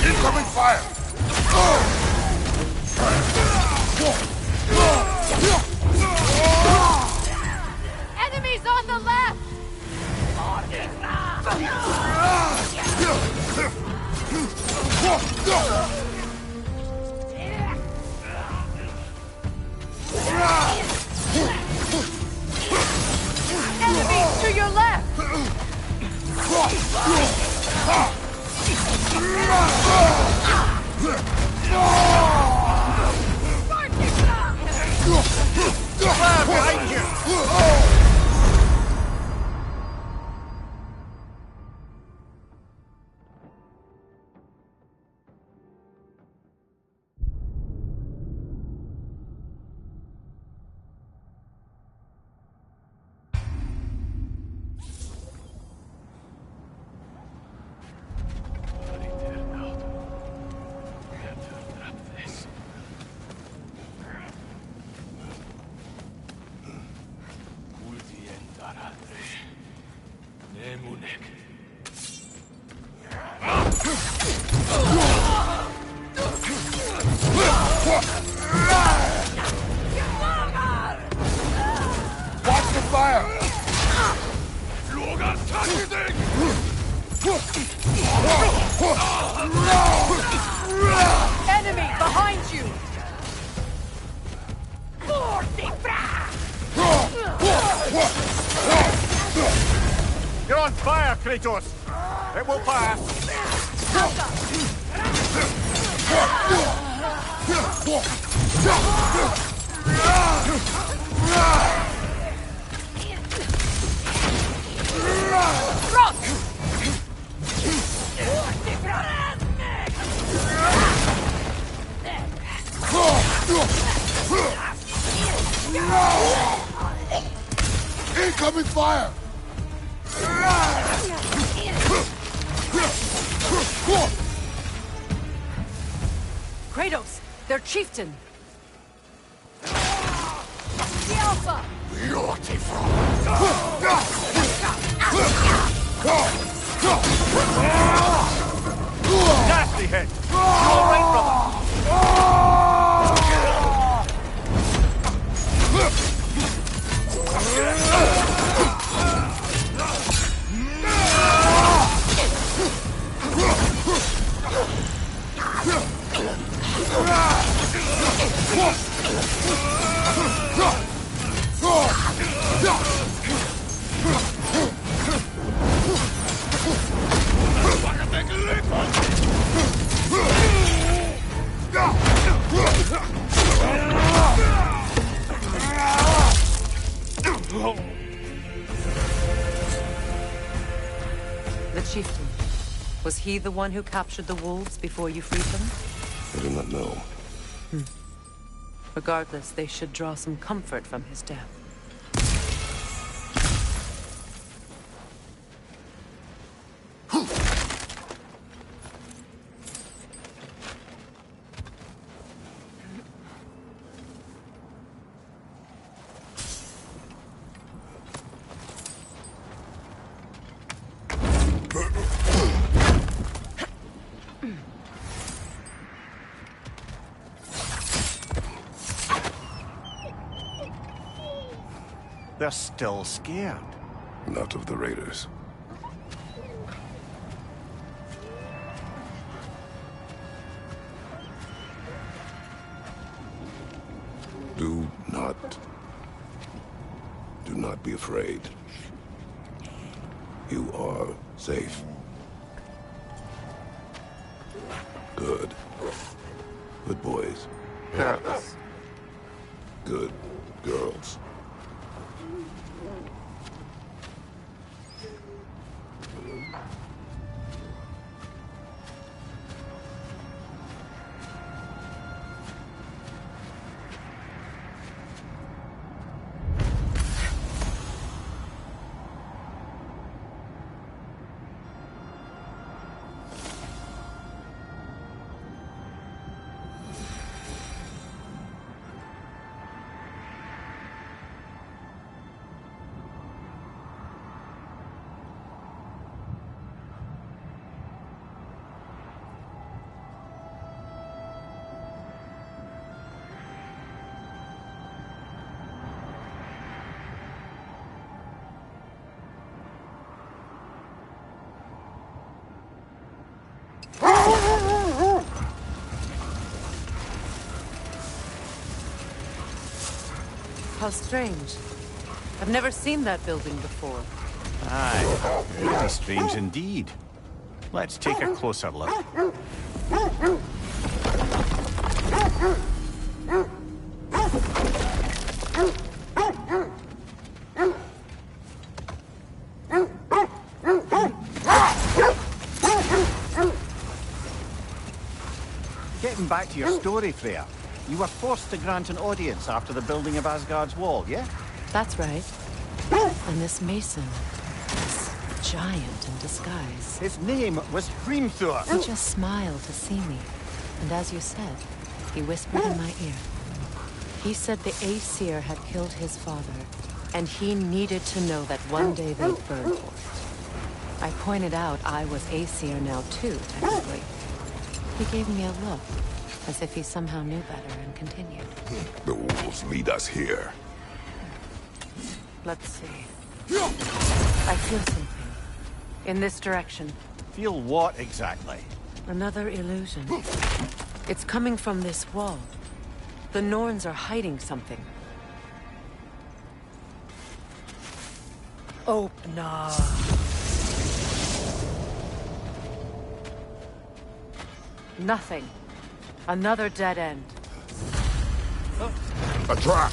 S2: Incoming fire!
S9: Enemies on the left! Enemies to your left!
S2: Watch the fire!
S9: Enemy behind you!
S5: You're on fire, Kratos! It will pass!
S2: Incoming fire!
S9: Kratos, their chieftain! The Alpha!
S5: Nasty hit! You all right, brother?
S4: The chieftain. Was he the one who captured the wolves before you freed them?
S6: I do not know.
S4: Regardless, they should draw some comfort from his death.
S5: They're still scared.
S6: Not of the raiders. Do not be afraid. You are safe. Good. Good boys.
S1: Girls.
S6: Good girls.
S4: How strange. I've never seen that building before.
S5: Aye, very strange indeed. Let's take a closer look. Getting back to your story, Freya. You were forced to grant an audience after the building of Asgard's wall, yeah?
S4: That's right. And this mason, this giant in disguise,
S5: His name was Hrimthur.
S4: he just smiled to see me. And as you said, he whispered in my ear. He said the Aesir had killed his father, and he needed to know that one day they'd burn for it. I pointed out I was Aesir now too, technically. He gave me a look, As if he somehow knew better and continued.
S6: The wolves lead us here.
S4: Let's see. I feel something. In this direction.
S5: Feel what exactly?
S4: Another illusion. It's coming from this wall. The Norns are hiding something. Open up. Nothing. Another dead end.
S6: A trap!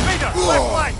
S5: Leader! Left flank!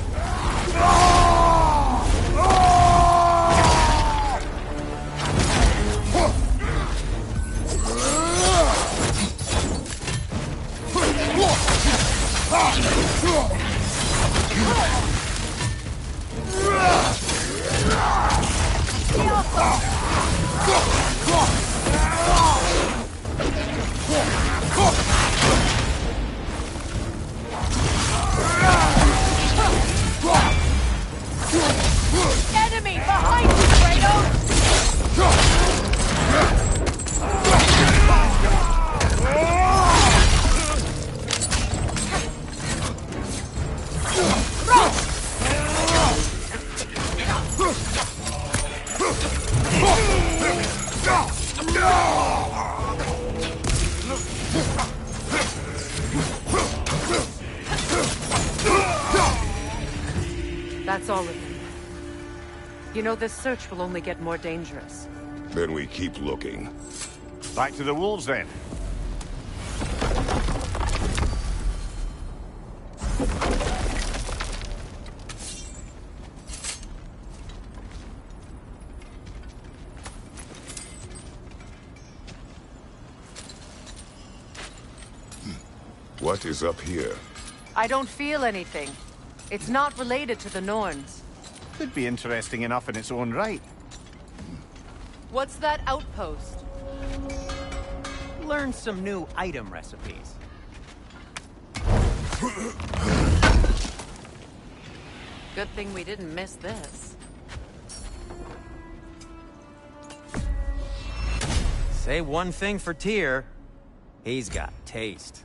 S9: Enemy behind you, Kratos!
S4: That's all of them. You know, this search will only get more dangerous.
S6: Then we keep looking.
S5: Back to the wolves then.
S6: What is up here?
S4: I don't feel anything. It's not related to the Norns.
S5: Could be interesting enough in its own right.
S9: What's that outpost?
S10: Learn some new item recipes.
S4: Good thing we didn't miss this.
S10: Say one thing for Tyr, he's got taste.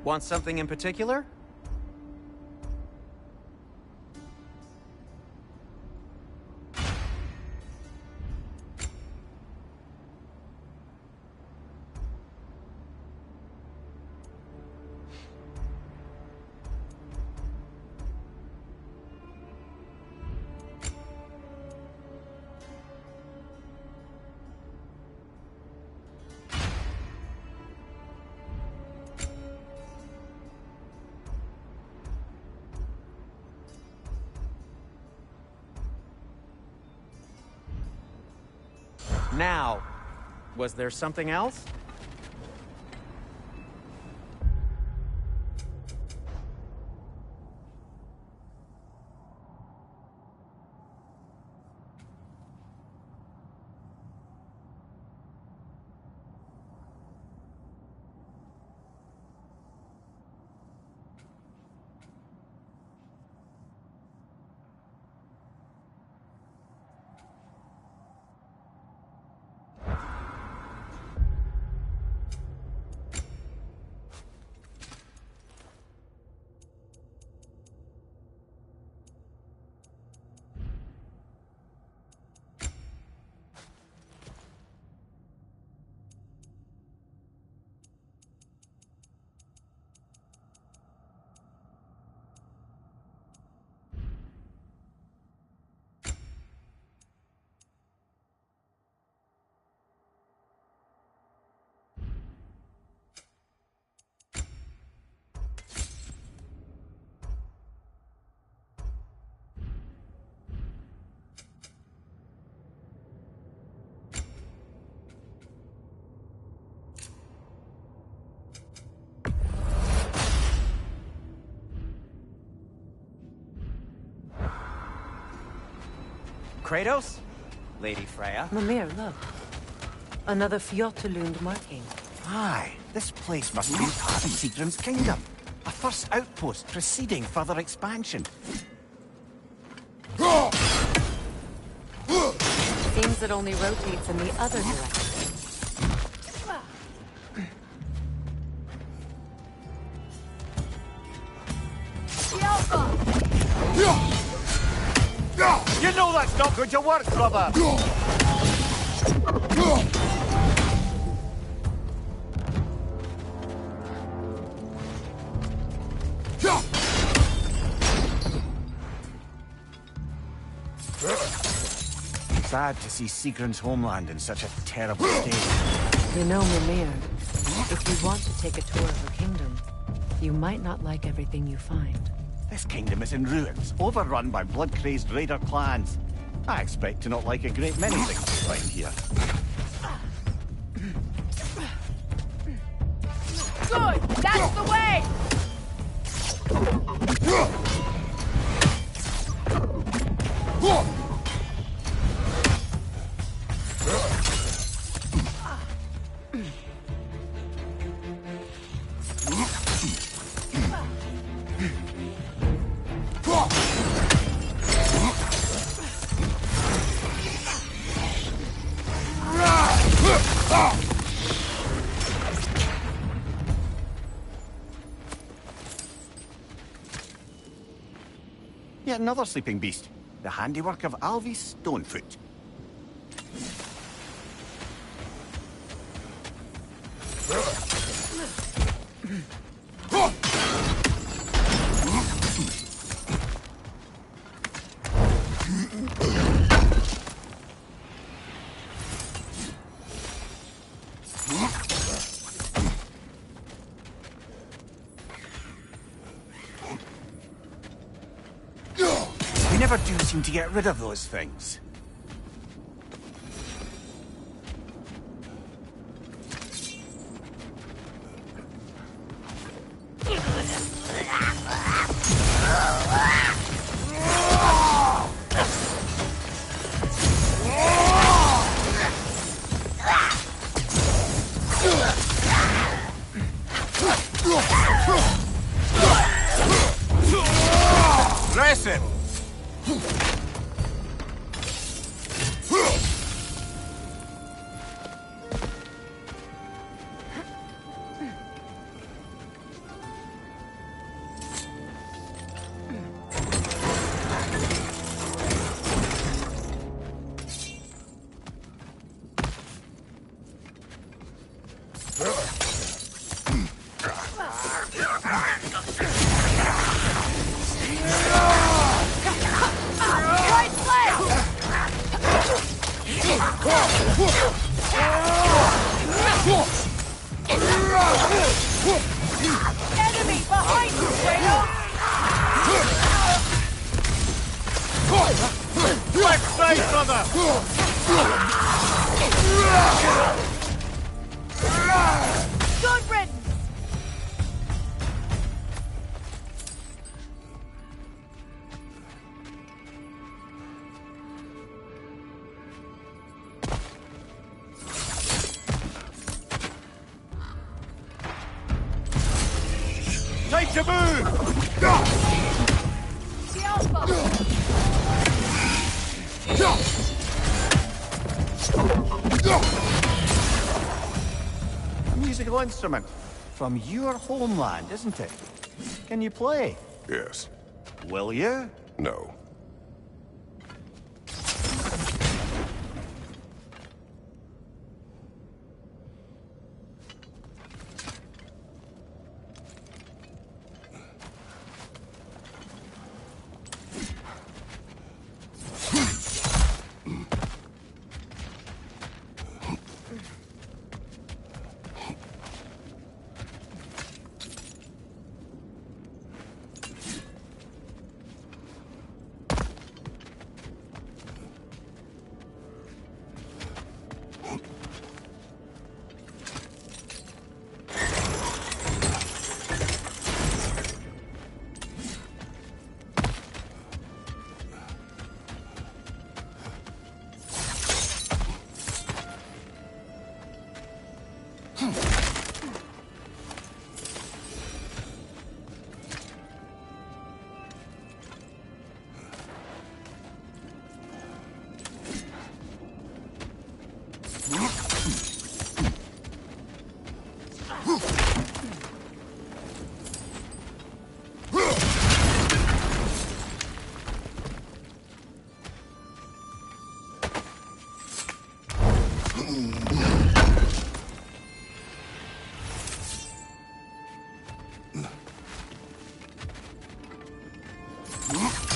S10: Want something in particular? Now, was there something else? Kratos? Lady Freya?
S4: Mimir, look. Another Fjotalund marking.
S5: Aye, this place must be part of Sigrun's kingdom. A first outpost preceding further expansion.
S4: Seems it only rotates in the other direction.
S5: You know that's not going to work, brother! Sad to see Sigrun's homeland in such a terrible state.
S4: You know, Mimir, if you want to take a tour of her kingdom, you might not like everything you find.
S5: This kingdom is in ruins, overrun by blood-crazed raider clans. I expect to not like a great many things we find here.
S9: Good! That's the way!
S5: Yet another sleeping beast. The handiwork of Alvi Stonefoot. We never do seem to get rid of those things. Dress him!
S9: Right leg! Enemy behind you, Kratos!
S5: Left side, brother!
S9: Good riddance!
S5: Time to move!
S9: The Alpha!
S5: A musical instrument. From your homeland, isn't it? Can you play?
S6: Yes.
S5: Will you?
S6: No.
S9: Good!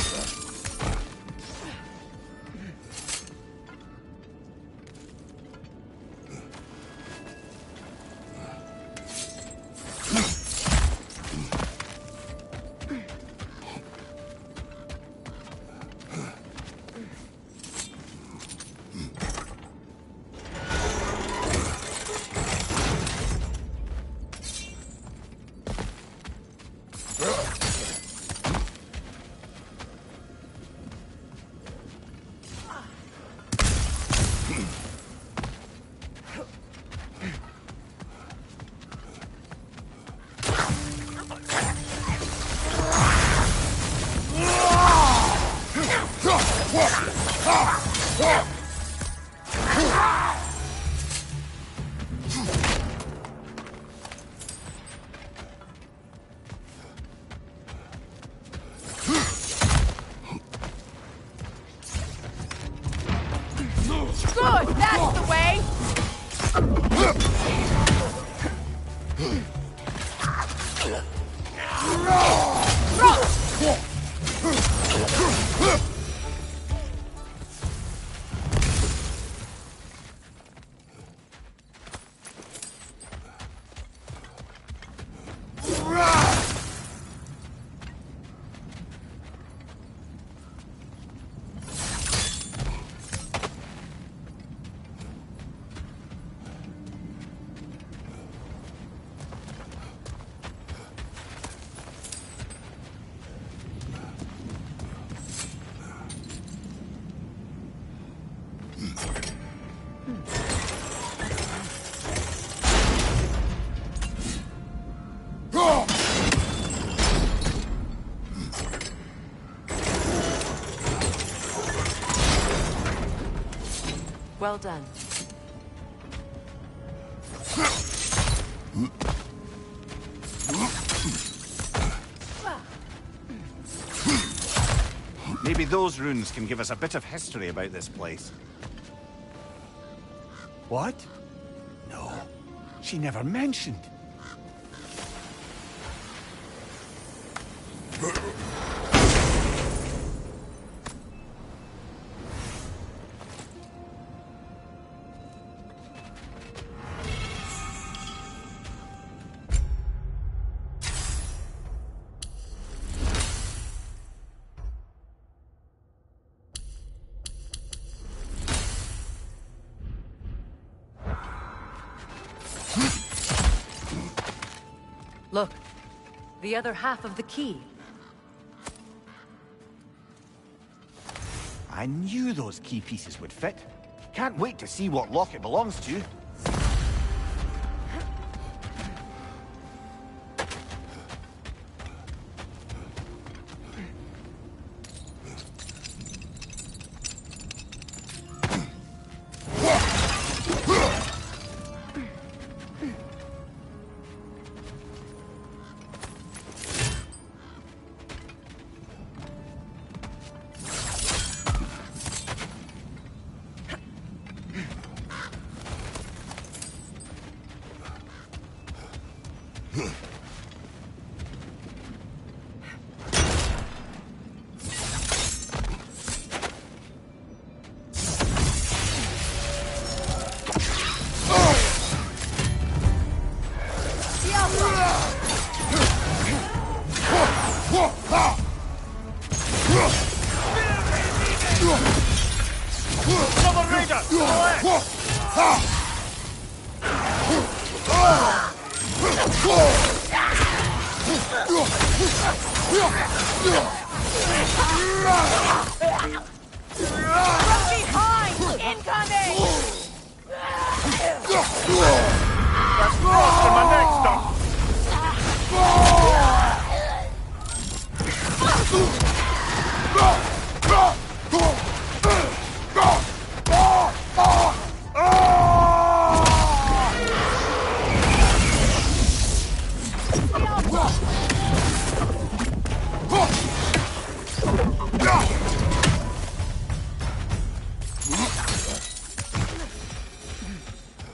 S9: That's the way!
S4: Well done.
S5: Maybe those runes can give us a bit of history about this place. What? No, she never mentioned.
S4: Look, the other half of the key.
S5: I knew those key pieces would fit. Can't wait to see what lock it belongs to.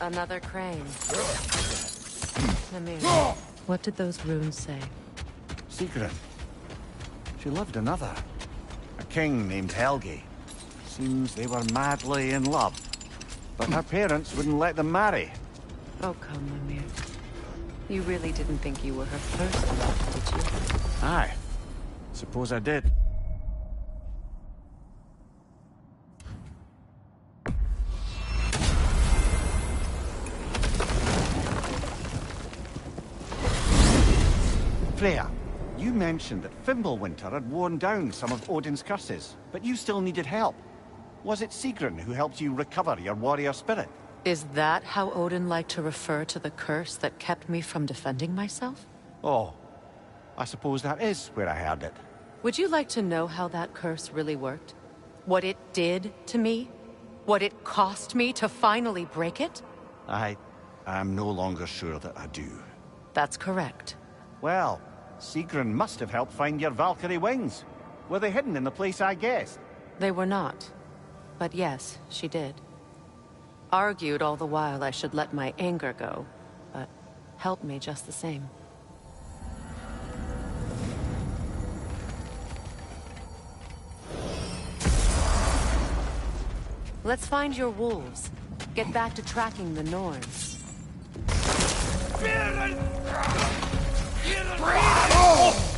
S4: Another crane. Namir, what did those runes say?
S5: Secret. She loved another. A king named Helgi. Seems they were madly in love. But her parents wouldn't let them marry.
S4: Oh, come, Mimir. You really didn't think you were her first love, did you?
S5: Aye. Suppose I did. Freya, you mentioned that Fimbulwinter had worn down some of Odin's curses, but you still needed help. Was it Sigrun who helped you recover your warrior spirit?
S4: Is that how Odin liked to refer to the curse that kept me from defending myself?
S5: Oh, I suppose that is where I heard it.
S4: Would you like to know how that curse really worked? What it did to me? What it cost me to finally break it?
S5: I'm no longer sure that I do.
S4: That's correct.
S5: Well, Sigrun must have helped find your Valkyrie wings. Were they hidden in the place I guessed?
S4: They were not. But yes, she did. Argued all the while I should let my anger go, but helped me just the same. Let's find your wolves. Get back to tracking the Norns.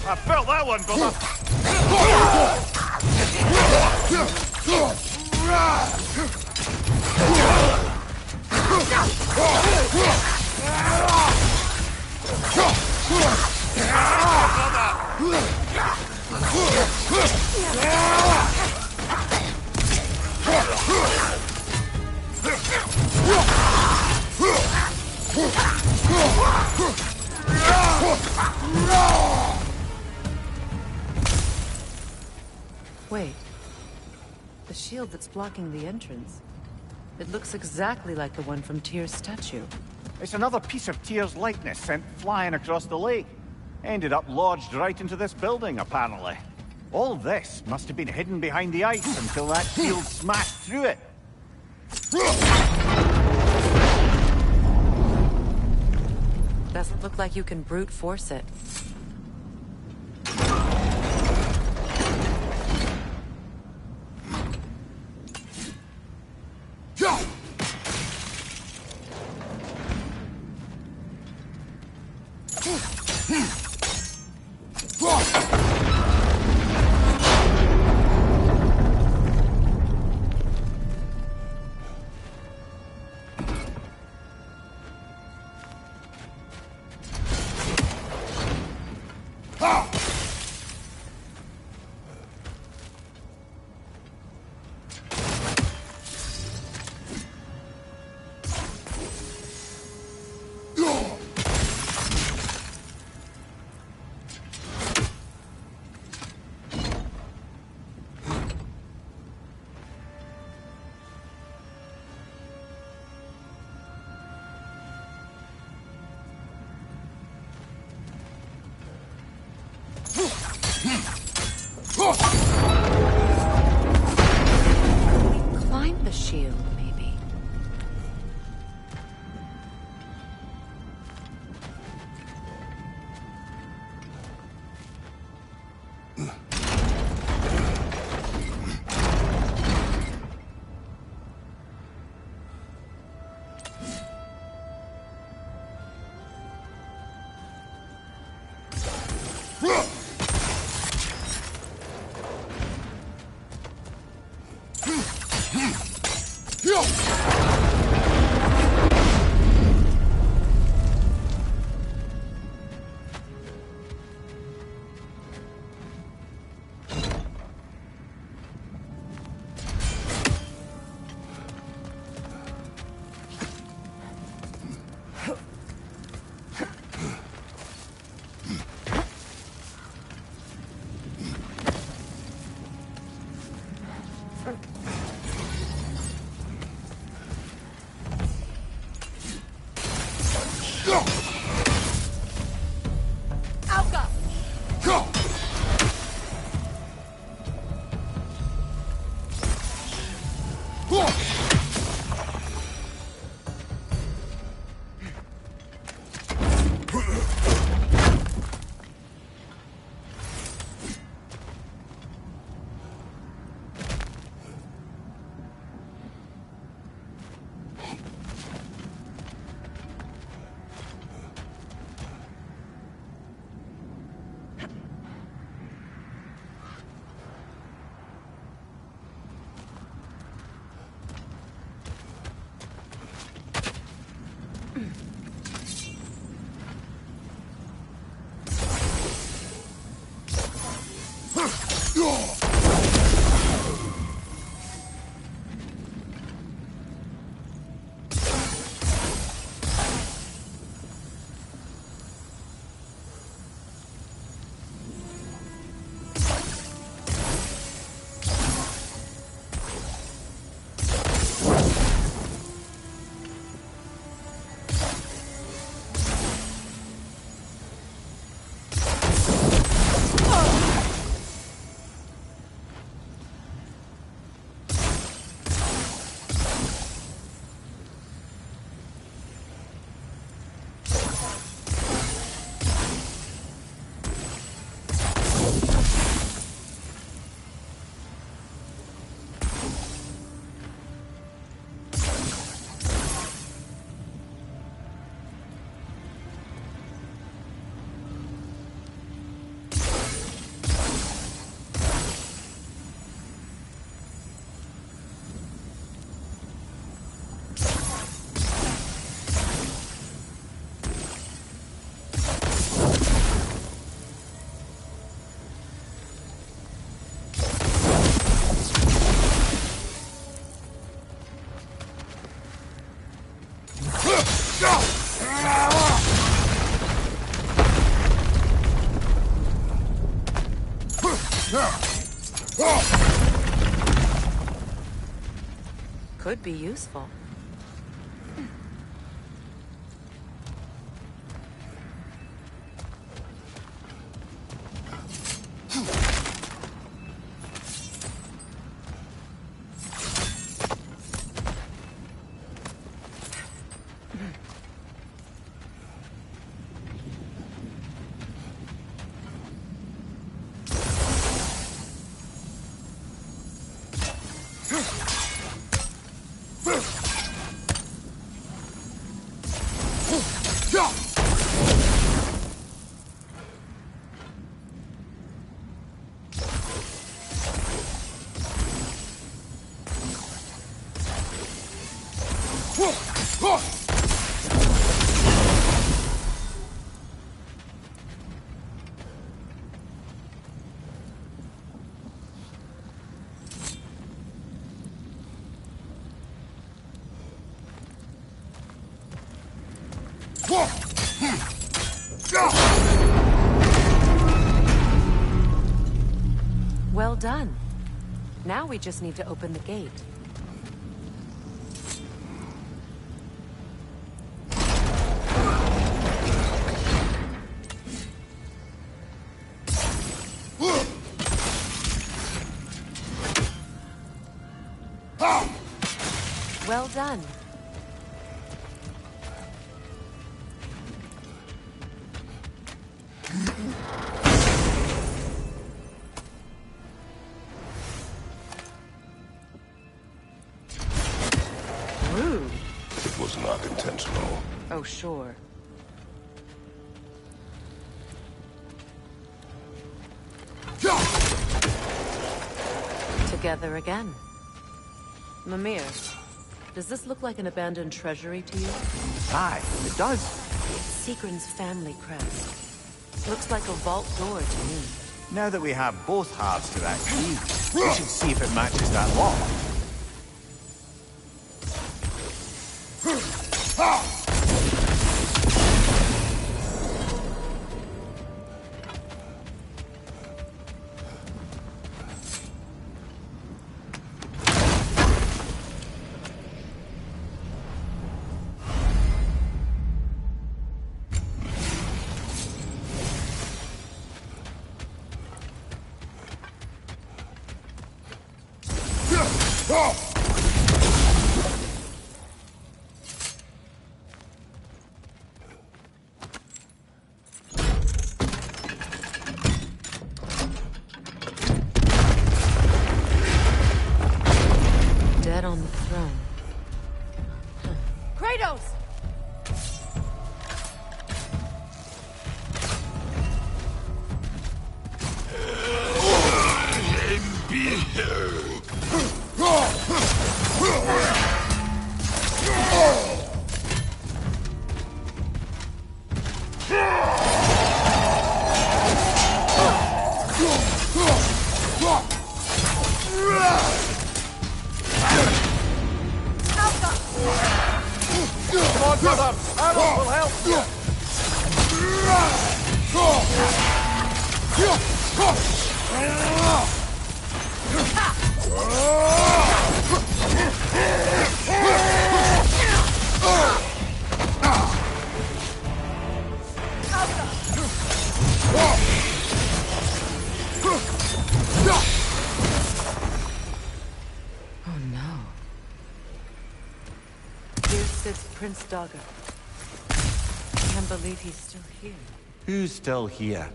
S5: I felt that one, brother!
S4: Wait. The shield that's blocking the entrance. It looks exactly like the one from Tyr's statue.
S5: It's another piece of Tyr's likeness sent flying across the lake. Ended up lodged right into this building, apparently. All this must have been hidden behind the ice until that shield smashed through it.
S4: Doesn't look like you can brute force it. Climb the shield, maybe. Could be useful. Well done. Now we just need to open the gate. Well done. Rude.
S6: It was not intentional.
S4: Oh, sure. Together again. Mimir, does this look like an abandoned treasury to you?
S5: Aye, it does.
S4: Sigrun's family crest. Looks like a vault door to me.
S5: Now that we have both halves to that key, we should see if it matches that lock.
S4: Dead on the throne.
S9: Kratos!
S5: Come on, brother! Arrow will help you!
S4: Oh no. Here sits Prince Dagger. Can't believe he's still here.
S5: Who's still here?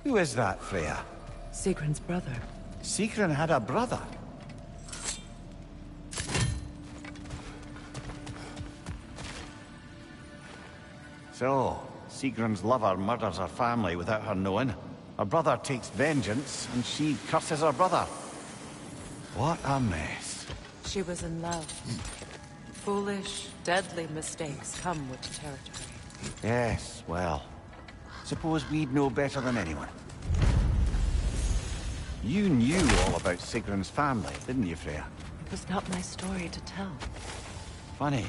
S5: Who is that, Freya?
S4: Sigrun's brother.
S5: Sigrun had a brother. So, Sigrun's lover murders her family without her knowing. Her brother takes vengeance, and she curses her brother. What a mess.
S4: She was in love. Foolish, deadly mistakes come with the territory.
S5: Yes, well, suppose we'd know better than anyone. You knew all about Sigrun's family, didn't you, Freya?
S4: It was not my story to tell.
S5: Funny.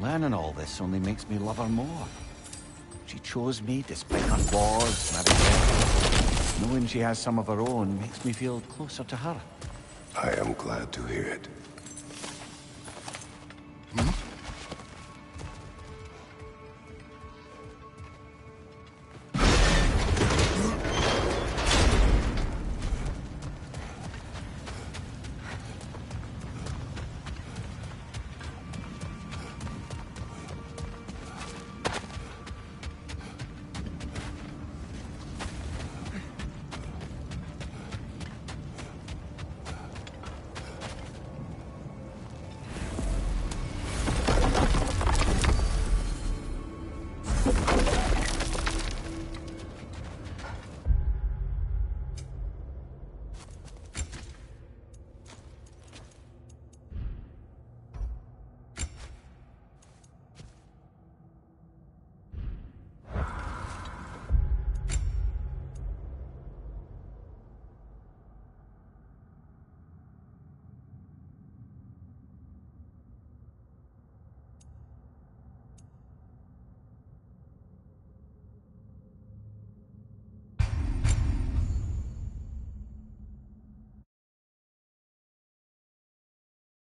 S5: Learning all this only makes me love her more. She chose me despite her flaws and everything. Knowing she has some of her own makes me feel closer to her.
S6: I am glad to hear it.